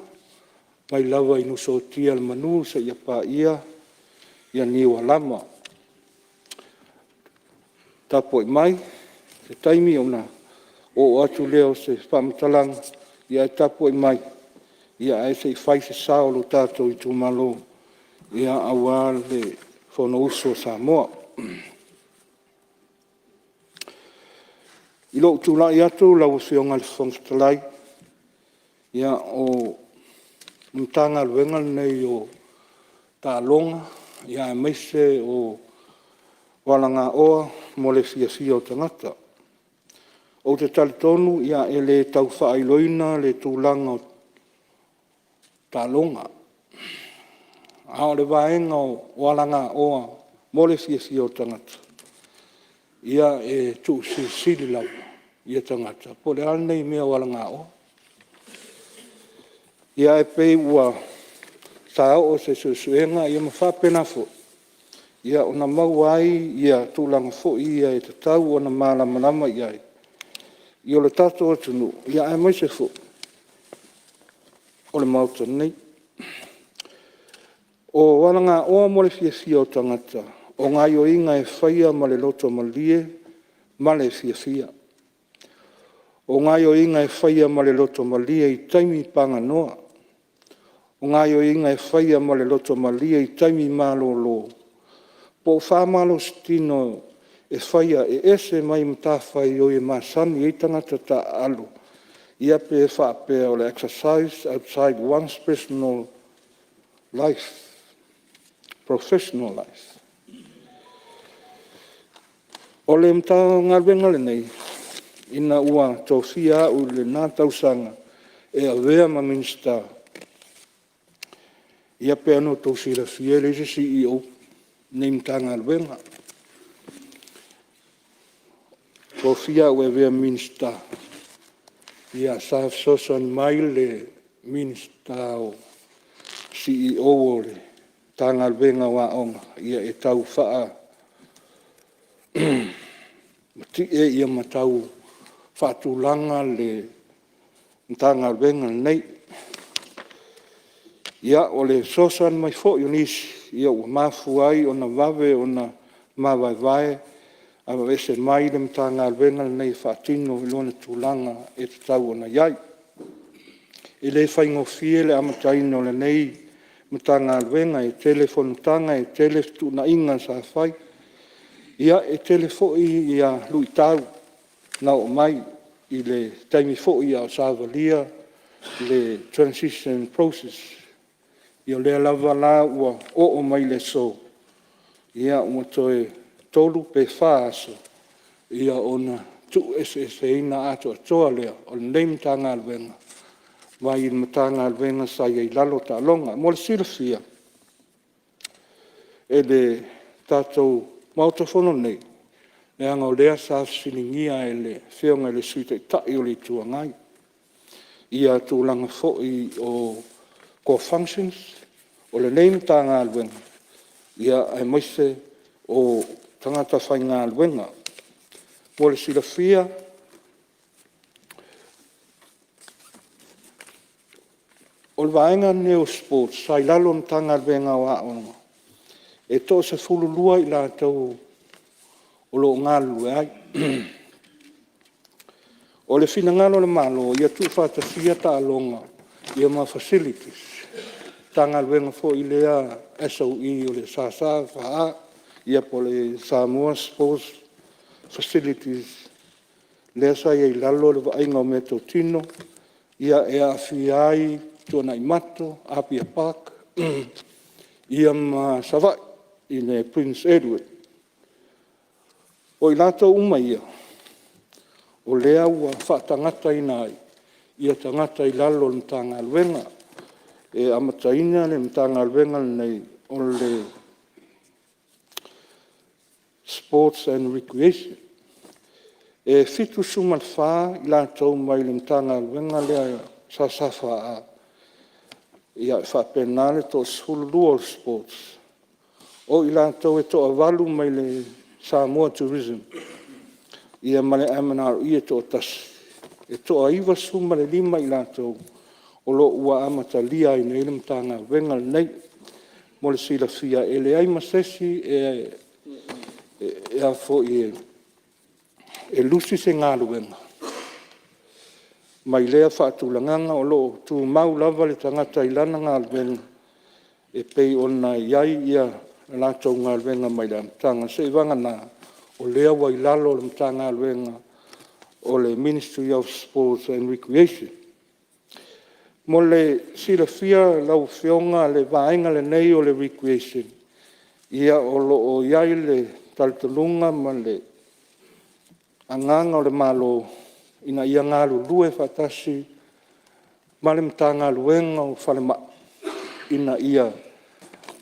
mai lawa i nuso tia le manu sa ia pā ia niwa lama. Tapo i mai, se taimi o na o atu leo se whamatalang, ia e tapo i mai, ia e se i whai se sao lo tātou i tūmalo, ia awa le whono uso Samoa. I lo tūla i atu lau whionga le whangtalai, ia o mtanga luenga nei o tā longa, ia e meise o walanga oa mo le fia o tangata. O te talitonu, ia e le tau whaailoina le tūlanga o tā longa. A o le vaenga o walanga oa mo le fia o tangata. Ia e tu sili lau ia tangata. Po le alnei mea walanga oa. Ia e pei ua tāo o se suenga, ia mawhapena fo. Ia ona mau ai, ia tūlanga fo ia e te tau ona malamanama ia e. Ia le tato atunu, ia e maise fo. O le mauta nei. O walanga oa mo le fia o tangata. O ngai o inga e whaia ma le loto malie, ma le fia. O ngai o inga e whaia ma le loto malie i taimi panga noa. O ngai o inga e whaia ma le loto malia i taimi malo lo. Po whamalo stino e whaia e ese mai mtawhai o e masani e tangata ta alu. Ia pe e whapea o le exercise outside one's personal life, professional life. O le mtao ngalwenga le nei, ina ua tofia u le nātausanga e awea ma minsta. Ia pe ano tau sira fia le se CEO nei mtanga alwenga. Ko fia ue vea minsta. Ia saf sosan mai le minsta o CEO o le tanga alwenga wa onga. Ia e tau faa. Mati e ia matau fatulanga le mtanga alwenga nei. Ia o le sosan mai fo ionisi, ia ua mafu ai o na wawe o na mawaiwae, a wese mai le mtanga alwenga nei whaatino i lona tūlanga e te tau o na iai. I le whaingofie le amataino le nei mtanga alwenga e telefonu tanga e telefu na inga sa whai. Ia e telefo ia lui tau na o mai i le taimi fo ia o Savalia le transition process. Ia lea lava la ua o mai le so. Ia ua toe tolu pe whaaso. Ia ona tu ese ina ato atoa lea o le nei mtanga alwenga. Vai i mtanga alwenga sa i lalo ta longa. Mo le silfia. E le tātou Mautafono nei, le anga o lea sa siningia e le whionga le suite tai o le tuangai. Ia tūlanga fo'i o core functions, o le name tā ngā luenga. Ia ai moise o tangata whai ngā luenga. Mo le sila whia, o le vaenga neo sports, sai lalo na tanga luenga o aonga. E to se fululua i la tau o lo ngā lue ai. O le fina ngalo le malo, ia tu whata fia ta alonga, ia ma facilities. Tanga luenga fo i lea SOE o le sasa wha ia po le Samoa Sports Facilities. Lea sa ia i lalo le vainga o meto tino, ia e a fiai tuana i mato, Apia Park, ia ma savai i le Prince Edward. O i lata uma ia, o lea ua whaatangata ina ai, ia tangata i lalo le tanga luenga, e amataina le tanga luenga nei o le Sports and Recreation. E fitu sumal wha i lata mai le tanga luenga lea sasafa a, ia whapenale to sululua o sports. O i lata e to avalu mai le Samoa Tourism. Ia male amanaru ia to tas. E to aiva suma le lima i lātou. O lo ua amata lia i nei lim tanga wenga nei. Mo le sila fia e le ai masesi e a fo i e lusi se ngālu wenga. Mai lea whaatulanganga o lo tu mau lava le tangata i lana ngālu wenga. E pei ona iai ia lātou ngālu wenga mai le amtanga. Se wanga nā. O lea wa i lalo le mtanga luenga o le Ministry of Sports and Recreation. Mo le sila fia lau whionga le vaenga le nei o le recreation. Ia o lo o iai le taltalunga ma le anganga o le malo ina ia ngalu lue fatasi ma le mtanga luenga o whalema ina ia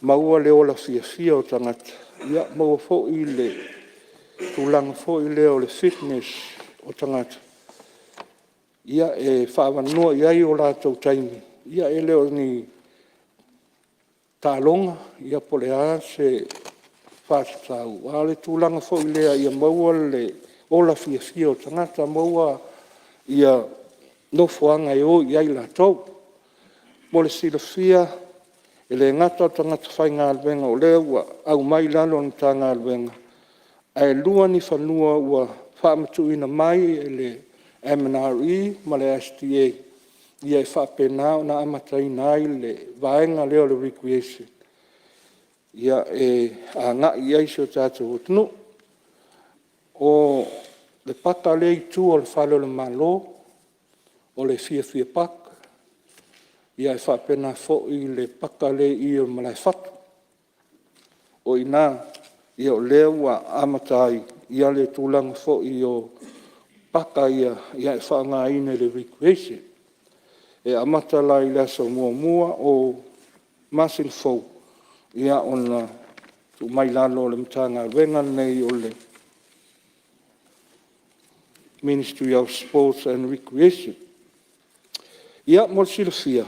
maua le ola fia o tangata. Ia maua fo i le tūlanga fo i leo le fitness o tangata. Ia e whawanua iai o lātou taimi. Ia e leo ni tālonga, ia pole a se whātatau. A le tūlanga fo i lea ia maua le ola fia o tangata, maua ia nofuanga e o iai lātou. Mo le sila fia e le ngata o tangata whai ngā alwenga o leo au mai lalo ni tā ngā alwenga. Ai lua ni whanua ua whaamatuina mai e le MNRE ma le STA. Ia e whapena o na amataina ai le vaenga leo le recreation. Ia e a ngā iai seo tātou utunu. O le paka le itu o le whalo le malo, o le fia pak. Ia e whapena fo i le paka le i o malai whatu. O ina ia o lea ua amatai ia le tūlanga fo i o paka ia e whaanga ine le recreation. E amata la i lea sa mua o masin fo ia ona tu mai lalo le mtanga wenga nei o le Ministry of Sports and Recreation. Ia mo silafia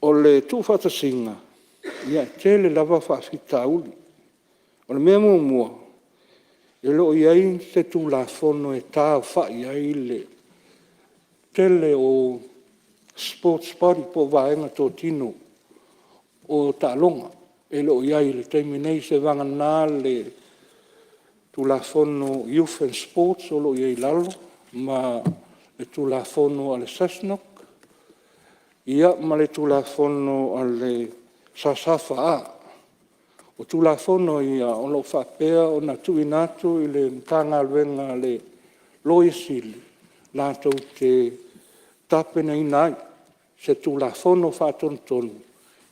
o le tūwhatasinga ia tele lava whaafita uli. O le mea mua, e lo iai te tū la fono e tāu whai ai le tele o sports party po vaenga tō tino o tālonga. E lo iai le teimi nei se vanga nā le tū la fono youth and sports o lo iai lalo, ma le tū la fono ale Sasnok, ia ma le tū la fono ale sasafa a. O tulafono ia o lo whapea o na tui natu i le tanga luenga le loisili. Nātou te tapena inai se tulafono whātontonu.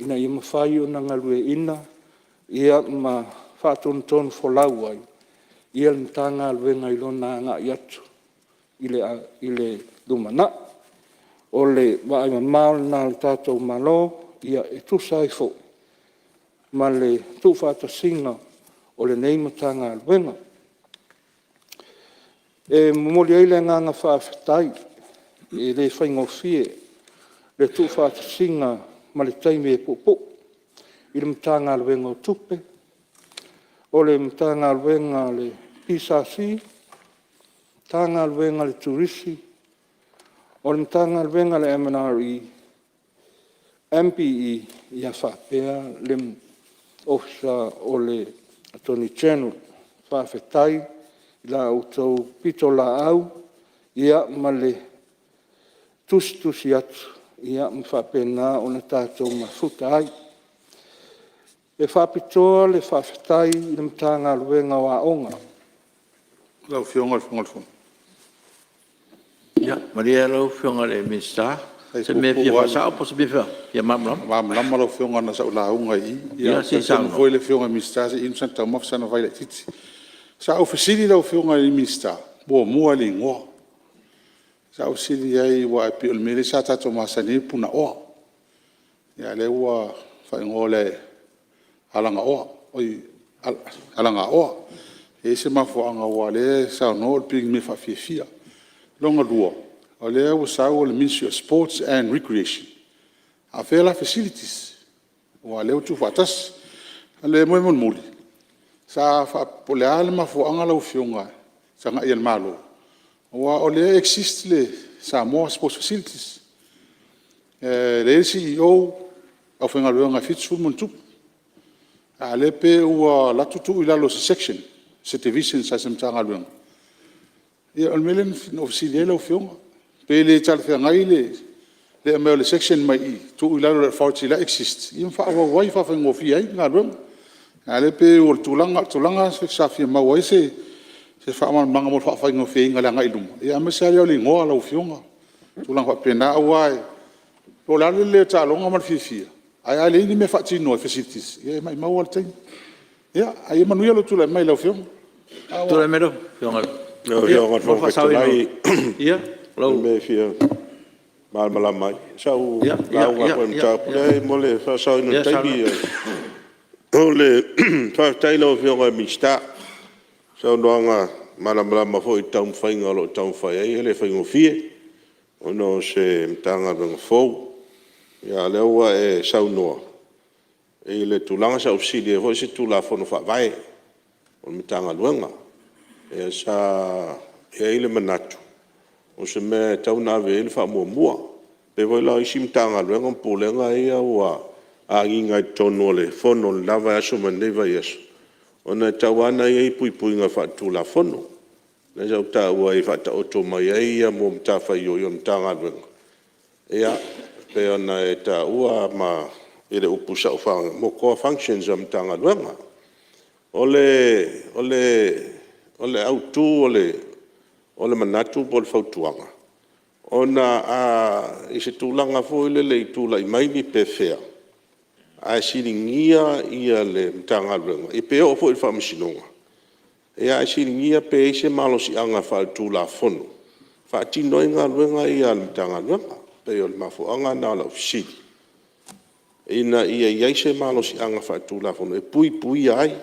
Ina ia mawhai o na ngalue ina, ia ma whātontonu wholauai. Ia le tanga luenga i lona ngā iatu i le lumana. O le waima maol nā le tātou malo, ia e tusai fo. ma le tu whātasinga o le nei matanga alwenga. E moli eile nganga whawhetai, e le whaingofie, le tu whātasinga ma le taime e popo, i le matanga alwenga o tupe, o le matanga alwenga le pisasi, tanga alwenga le turisi, o le matanga alwenga le MNRE, MPE, ia whapea le ofisa o le Attorney General, whawhetai, la autou pito la au, ia ma le tusi atu, ia ma whapena o na tātou mafuta ai. E whapitoa le whawhetai i le matanga luenga wa onga. Lau whionga le whangalwhon. Ya, Maria lau whionga le Minister. Se me fia whasao po se me fia. Ia mamlam. Mamlama lau whionga na sa ula unga i. Ia si sa sango. foi le whionga Minister se inu santa mafsana vai le titi. Sa au fasili lau whionga le Minister. Boa mua li ngoa. Sa au sili ai wa api ol mele sa tato masani puna oa. Ia le ua whaingo le alanga oa. Oi alanga oa. E se mafuanga wa le sa no ping me fa fia. Longa dua. O le au sa o le Ministry of Sports and Recreation. A fela facilities. Wa le tu fatas. Le mo mo muli. Sa fa pole ale mafuanga la ufionga. Sa nga ia malo. Wa o le exist le sa more sports facilities. Le CEO au fenga luanga fitsu montu. A le pe ua la tutu ila lo section. Se division sa semtanga luanga. Ia o melen ofisiele au fionga. Pe le tal fe ngai le me le section mai tu ila lo fauti la exist. Ia fa wa wai fa fengo fi ai nga luanga. A le pe o tulanga sa fi ma wai se fa man manga mo fa ngo fe ngala ngai lum. Ia me sa le ngoa la fionga. Tulanga fa pena wai. To la le ta longa mal fi. Ai le ni me fa ti no facilities. Ia mai ma wal tai. Ia ai manuia lo tula mai la fionga. Tu le mero whionga. No, whionga fa tai. Ia, lau me fia mal mai. Sau Ia, la ia, wa ia, ta ia. mole fa sau no Ia, tai bi. Ole fa tai lo whionga mista. Sau noanga malama fo i tau whainga lo tau whai ai ele whaingo fie. Ono se mtanga runga fau. Ia lewa e sau noa. E le tulanga sa upsidi e hoi se tula fono wha vai. O mtanga luenga. E sa e ile manatu. O se me tau nawe ele wha mua mua. Pe voi la isi mtanga luenga mpulenga ia ua a inga i tono le fono lava aso maneva yesu. Ona tau ana i pui nga wha tula fono. Na jau ta ua i wha ta oto mai ia mo mta whai o mtanga luenga. Ia pe ona e ta ua ma ele upusa o whanga mo koa functions o mtanga luenga. Ole autu ole manatu pol fautuanga. Ona a i se tūlanga fo le i tūla i maini pe fea. A siringia ia le mtanga luenga. I pe o fo i whamisinonga. E a siringia pe i se malosi anga wha tūla fono. Wha tino inga luenga ia le mtanga luenga. Pe o le mafu anga na la ofisiri. Ina ia iai se malosi anga wha tūla fono. E pui ai.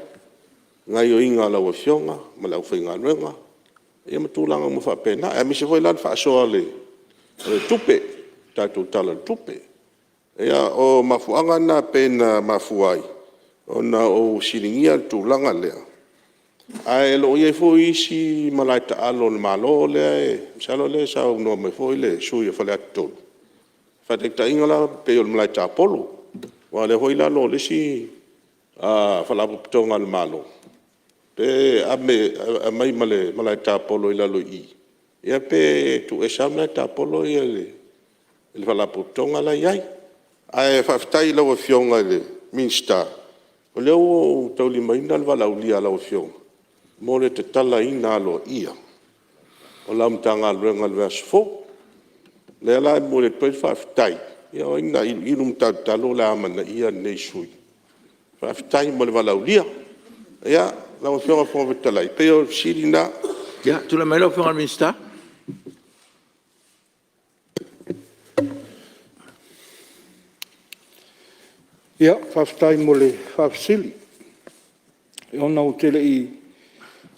Ngai o inga la wafionga. Ma la uwhainga luenga. Ia matūlanga mo wha pena. E mi se foi lan wha soa le tupe, tātou tala tupe. Ea o mafuanga na pena mafuai. O na o siringia tūlanga lea. A e lo iei fo isi malaita alo le malo lea e. Misalo lea sa unua me fo ile sui e whale atu tolu. Whatekta ingala pe o le malaita apolo. Wa le hoi lalo le si whalapu pitonga le malo. Pe a mai male malaita apolo ilalo i. Ia pe tu e samna ta polo ia le whalapu tonga la iai. Ai whaftai lau fionga le minsta. O leo o tau lima ina le walau lia lau fionga. Mo le te tala ina alo ia. O lau mtanga luenga le verse 4. Le ala mo le toi whaftai. Ia o ina ilum talo la amana ia nei sui. Whaftai mo le walau lia. Ia lau fionga fōwetalai. Peo sirina. Ya, tu le mero whionga Minister. Ia, whaftai mo le whafsili. E ona o tele I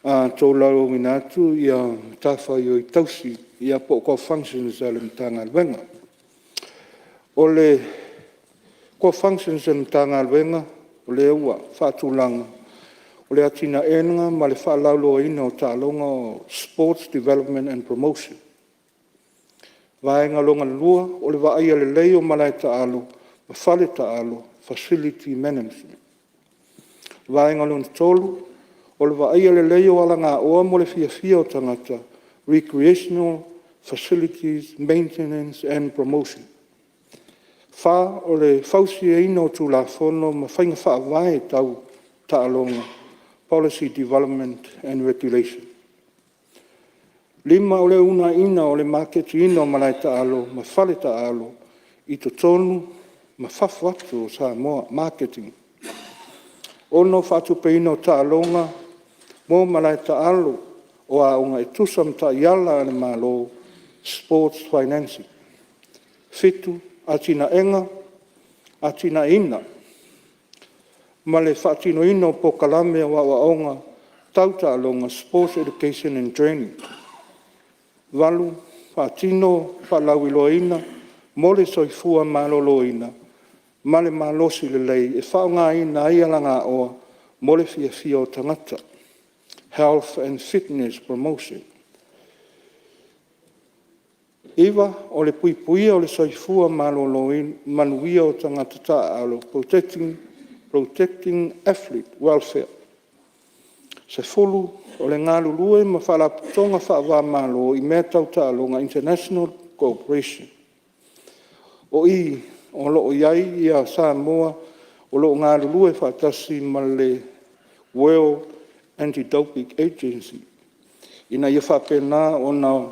tō lau minatu ia tawhai o I tausi ia po ko functions ale mtanga alwenga. O le ko functions ale mtanga alwenga o le ua whatulanga. O le atina enga ma le whalaulo ina o tālonga o Sports Development and Promotion. Vaenga longa lua o le vaia le leo malai taalo, ma whale taalo, Facility Management. Vaenga longa tolu o le vaia le leo ala ngā oa mo le fia o tangata, Recreational Facilities Maintenance and Promotion. Wha o le fausi e ino tu la fono ma whainga wha vai tau taalonga, Policy Development and Regulation. Lima o le una ina o le market ina o malai taalo, ma whale taalo, I to tonu, ma whawhatu o sa moa marketing. Ono whatu pe ina o taalonga, mo malai taalo, o a unga e tusam ta iala ane malo, sports financing. Fitu, atina enga, atina ina. Ma le whaatino ina o pokalame wa onga, tau taalonga, sports education and training. Walu, whaatino, whalauiloina, mo le soifua maloloina, ma le malosi le lei, e whaunga ina ia langa oa, mo le fia o tangata. Health and Fitness Promotion. Iwa o le pui o le soifua maloloina, manuia o tangata taalo, protecting athlete welfare. Se fulu o le ngalu lue ma whalaputonga whawa malo I mea tau tālonga International Cooperation. O I o loo iai ia Samoa o loo ngalu lue whatasi ma le World Anti-Doping Agency. Ina ia whapena o na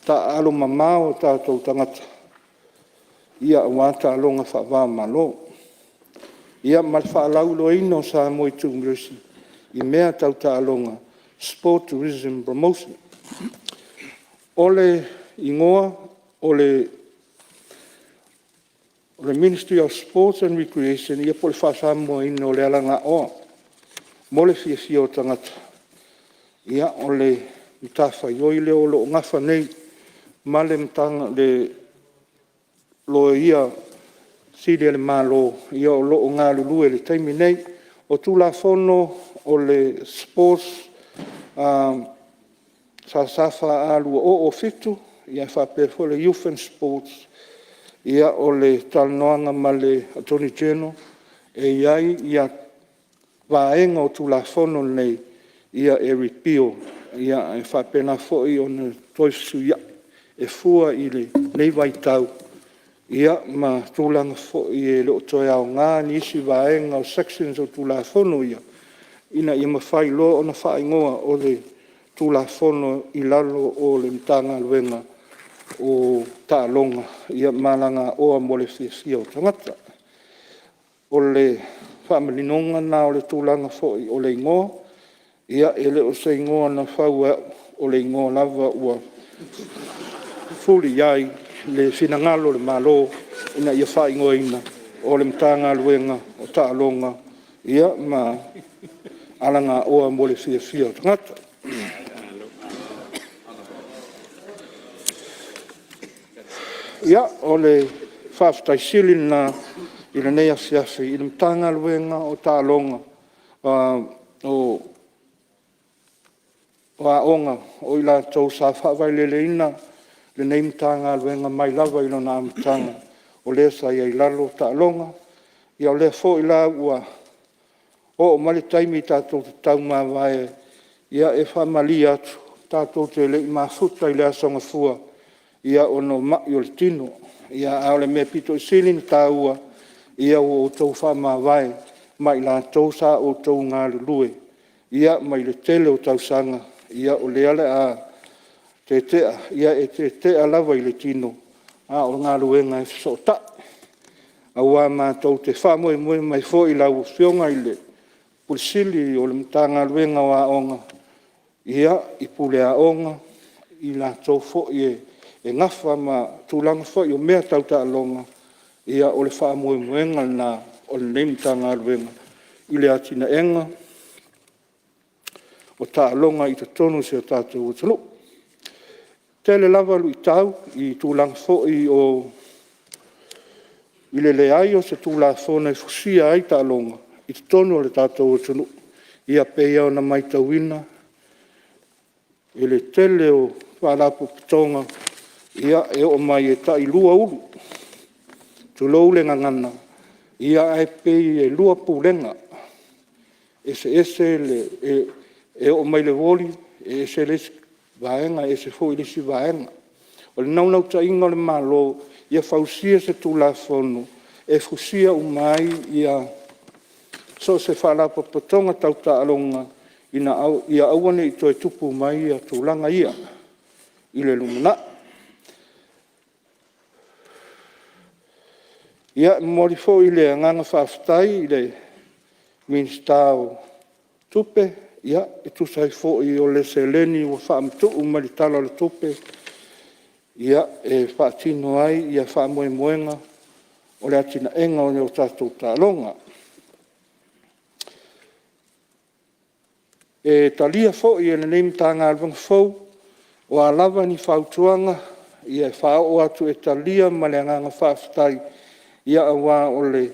taalo mamao tātou tangata. Ia wa tālonga whawa malo. Ia mal whalaulo ino Samoa I University. I mea tau tālonga, Sport Tourism Promotion. Ole ingoa, ole Ministry of Sports and Recreation, ia pole whasamo ino le alanga oa. Mole fia o tangata. Ia ole mtawha ioi leo lo ngafa nei, male mtanga le lo ia sile le malo, ia o lo ngā lulue le taimi nei, o tula fono o le sports safa alu o fitu ia fa per le youth and sports ia o le talnoanga ma le attorney general e ia vaenga o tula fono nei ia e ripio ia e fa pena foi on toisu ia e fua I le nei vai tau ia ma tulanga foi e le toia o ngā nisi vaenga o sections o tula fono ia ina ia mawhai loa o na whai ngoa o le tula fono I lalo o le mtanga luenga o tālonga ia malanga oa mo le fia o tangata. O le whamalinonga na o le tūlanga foi o le ingoa ia ele o se ingoa na whaua o le ingoa lava ua fuli iai le finangalo le malo ina ia whai ingoa ina o le mtanga luenga o tālonga ia ma alanga oa mo le fia o tangata. Ia o le whaftaisili na I le nei asiasi I le mtanga luenga o tālonga o aonga o I la tau sa whawai ina le nei mtanga luenga mai lava I lona mtanga o le sa I lalo tālonga ia o le fo I la ua o mali taimi tātou te tau mā vai ia e whamali atu tātou te le I mafuta I le asonga fua ia ono mai o le tino ia au le mea pito I silin tāua ia o tau whama vai mai la tau sa o tau ngā lue ia mai le tele o tau sanga ia o le ale a te tea ia e te tea lava I le tino a o ngā luenga e fisota a ua mātou te whamoe moe mai fo I lau fionga I le pulisili o le mtanga luenga wa onga ia I pule a onga I la tau fo I e ngafa ma tūlanga fo I o mea tau ta alonga ia o le wha moe moenga na o le neimtanga aluenga i le atina enga o tālonga i te tonu se o tātou o talo. Tele lava lu i tau i tūlanga fo'i o i le leai o se tūla fōna i fusia ai tālonga i te tonu o le tātou o talo. Ia peia o na mai tauina e le tele o whalapo pitonga ia e o mai e ta i lua ulu. Tulou le ngangana. Ia ai pei e lua pūlenga. Ese le e o mai le voli e ese lesi vaenga e se fo i lesi vaenga. O le naunau ta inga le malo ia fausia se tūla fono e fusia umai ia so se whalapo pitonga tau ta alonga ia awane i toi tupu mai ia tūlanga ia i le lumana. Ia mori fo i le nganga whaftai i le minstao tupe, ia e tusai fo i o le seleni o whaamtu umari tala le tupe, ia e whaatino ai, ia whaamoe moenga o le atina enga o ne o tātou tālonga. E talia fo i e neim tanga alwang fau, o a lava ni whautuanga, ia e whao atu e talia ma le nganga whaftai, ia awa o le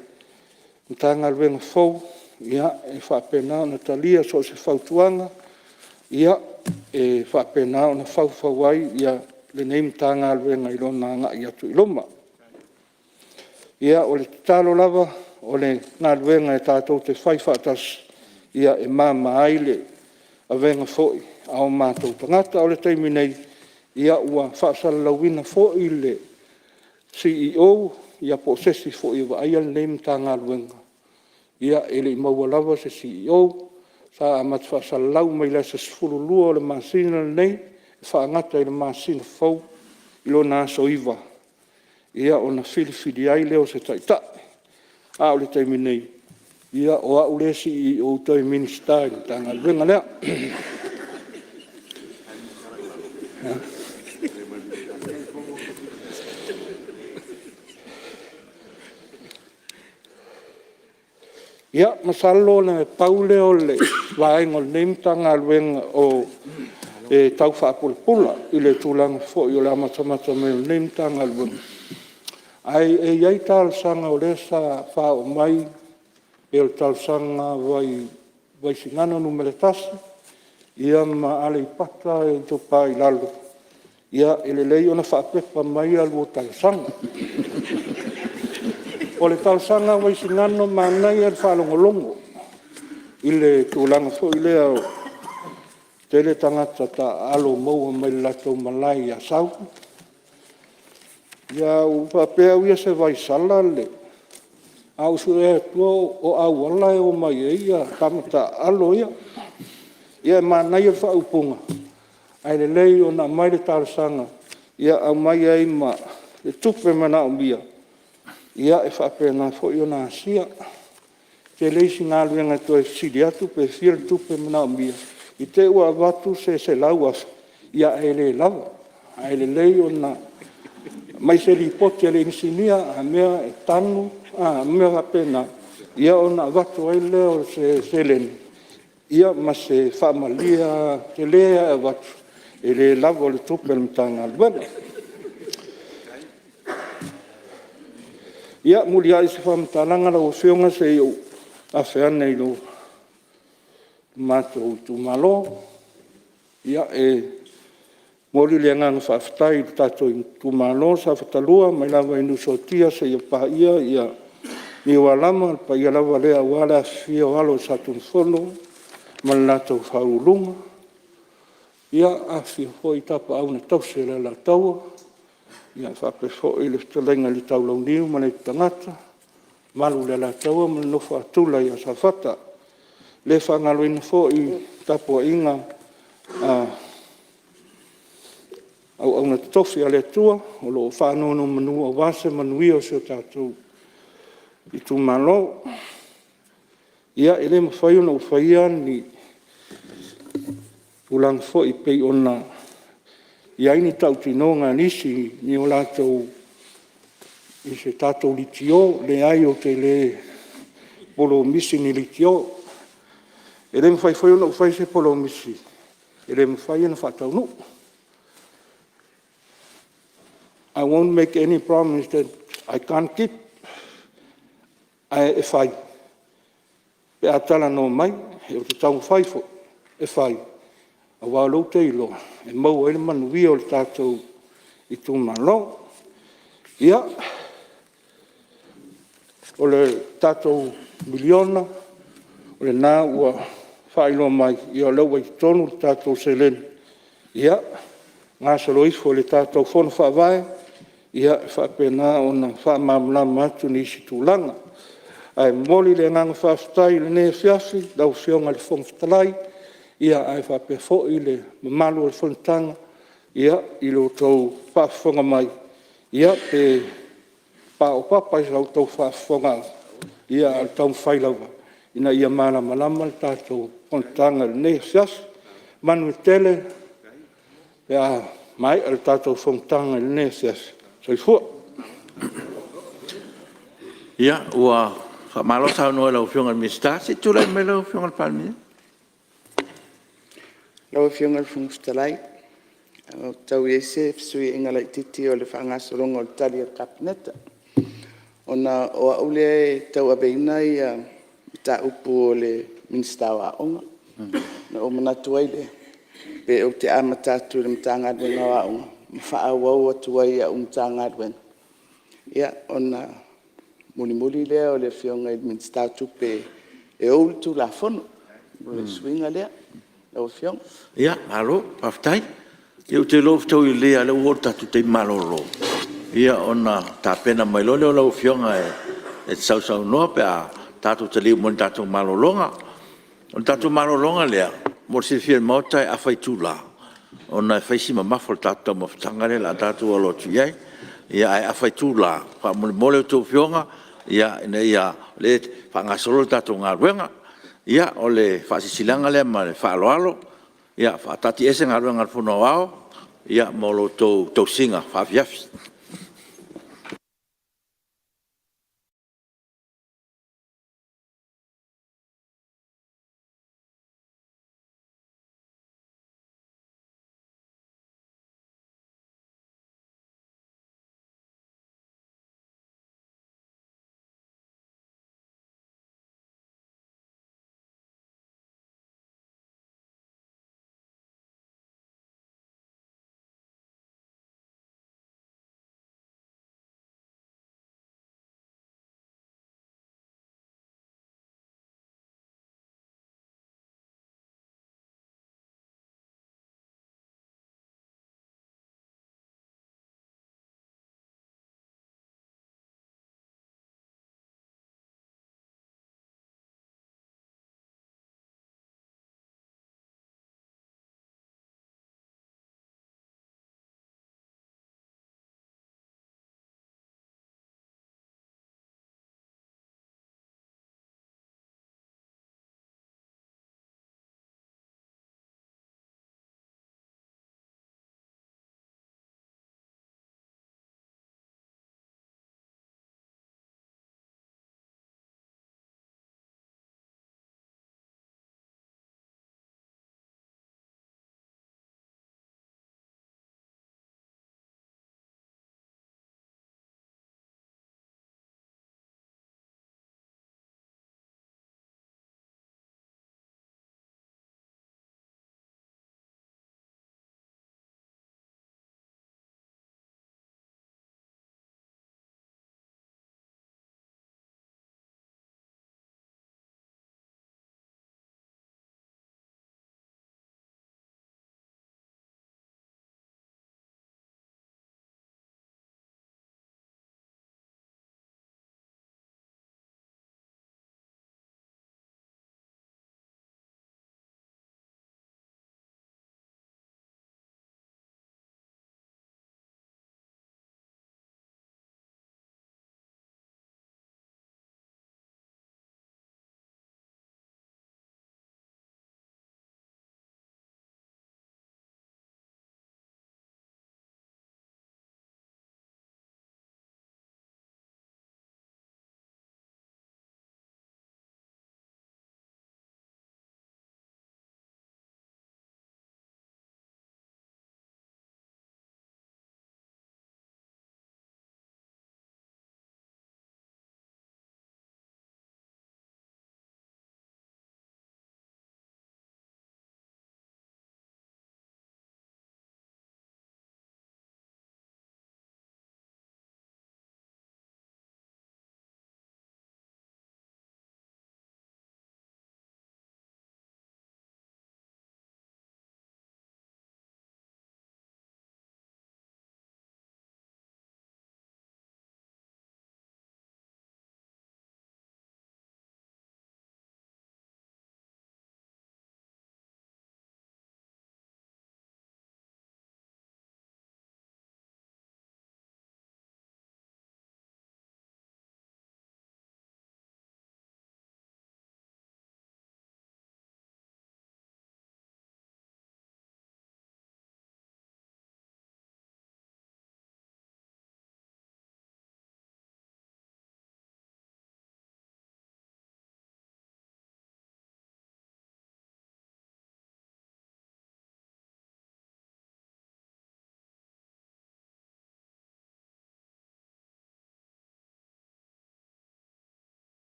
tanga alwang fau, ia e whapena na talia so se whautuanga, ia e whapena na whauwhawai, ia le neim tanga alwang i lona nga i atu i loma. Ia o le talo lava, o le ngalwenga e tātou te whaiwhatas, ia e mama aile, a venga foi ao mātou tangata o le taimi nei ia ua whaasalalauina foi le CEO ia po sesi foi wa aia neim tanga luenga. Ia ele i maua lava se CEO sa amat whaasalalau mai la se sfululua o le masina nei whaangata i le masina fau i lo nā soiva. Ia o na whiriwhiri ai leo se taita a o le taimi nei. Ia o a ulesi i o toi minister i tanga luenga lea. Ia masalo na paule o le vaenga o neim tanga luenga o tau whaapulpula i le tūlanga fo i o le amatamata me o neim tanga luenga. Ai e iai tāl sanga o lesa wha o mai e o talsanga vai singana numere tasi, ia ma ale i pata e topa i lalo. Ia ele lei ona whaapepa mai alu o talsanga. O le talsanga vai singana ma nai al whalongolongo. I le tūlanga fo i lea o tele tangata ta alo maua mai lato malai a sau. Ia upapea uia se vai sala le. Au su e tua o au ala e o mai e ia tamata alo ia. Ia manai e whaupunga. Ai le lei o na mai le tārsanga. Ia au mai e ima le tupe mana o mia. Ia e whapena fo i o nā sia. Te leisi ngā luenga to e siri atu pe fira tupe mana o mia. I te ua watu se lau afu. Ia e le lava. Ai le lei o na mai se li poti ale insinia a mea e tanu. Mea pena, ia o na watu ai leo se seleni. Ia ma se whamalia te lea e watu. E le lavo le tupe le mtanga alwena. Ia muli ai se whamtalanga la o whionga se iu a whiana i lo mātou tu malo. Ia e mori le nganga whaftai tātou i tu malo sa whatalua mai lava inu sotia se ia paia ia ni walama pa ia lava lea wala fia walo sa tunfono mal nato faulunga ia a fia hoi tapa au na tause le la taua ia whape hoi le talenga li taulau niu ma le tangata malu le la taua ma no whaatula ia sa whata le whangalo ina hoi tapo inga au na tofi ale tua o lo whanono manu o wase manui o se tātou i tu malo. Ia ele mawhai ona uwhaia ni ulang fo i pei ona ia ini tau tino ngā nisi ni o lātou i se tātou litio le ai o te le polo misi ni litio. E le mwhai whai ona whai se polo misi. E le mwhai ana whatau nu. I won't make any promise that I can't keep. E whai. Pe atala no mai, e o te tau whai fo. E whai. A wālou te ilo. E mau ele manu via o le tātou i tū malo. Ia. O le tātou miliona. O le nā ua whailo mai. Ia lau ai tonu le tātou selen. Ia. Ngā saloifo le tātou whono whawai. Ia whapena o na whamamlama atu ni isi tūlanga. Ai moli le nganga whaftai le ne fiafi. Dau fionga le whongwhtalai. Ia ai whape fo i le mamalu o le whontanga. Ia i lo tau whafonga mai. Ia pe pa o papa i lau tau whafonga. Ia al tau whailawa. Ina ia mana malama le tātou whontanga le ne fiafi. Manu tele. Ia mai al tātou whontanga le ne fiafi. Soi fua. Ia, ua whamalo sao noa lau whionga mista, si tūlai me lau whionga palmia? Lau whionga whungstalai. Tau ese, sui ingalai titi o le whangasoronga o le tali a kapineta. Ona o aule tau abeina i ta upu o le minsta wa onga. Na o manatu aile. Pe o te amatatu le mtanga dwenga wa onga. Mawha wau atuai a umtanga dwenga. Ia, ona muli lea o le whionga i minsta tupe e oulu tu la fono. O le swinga lea. Lau whionga. Ia, alo, paftai. Iau te lof tau i lea lau hor tatu te malolo. Ia ona ta pena mai lole o lau whionga e sau noa pe a tatu te liu mon tatu malolonga. O tatu malolonga lea, mor si whia mautai a whai tūla. Ona e whaisi ma mafol tatu ma whatangare la tatu o lotu iai. Ia ai a whai tūla. Wha mole o tō whionga. Ia ina ia le whangasolo tatu ngā ruenga. Ia o le whasisilanga lea ma le whaaloalo. Ia whatati ese ngā ruenga whunau ao. Ia molo tō singa whafiafi.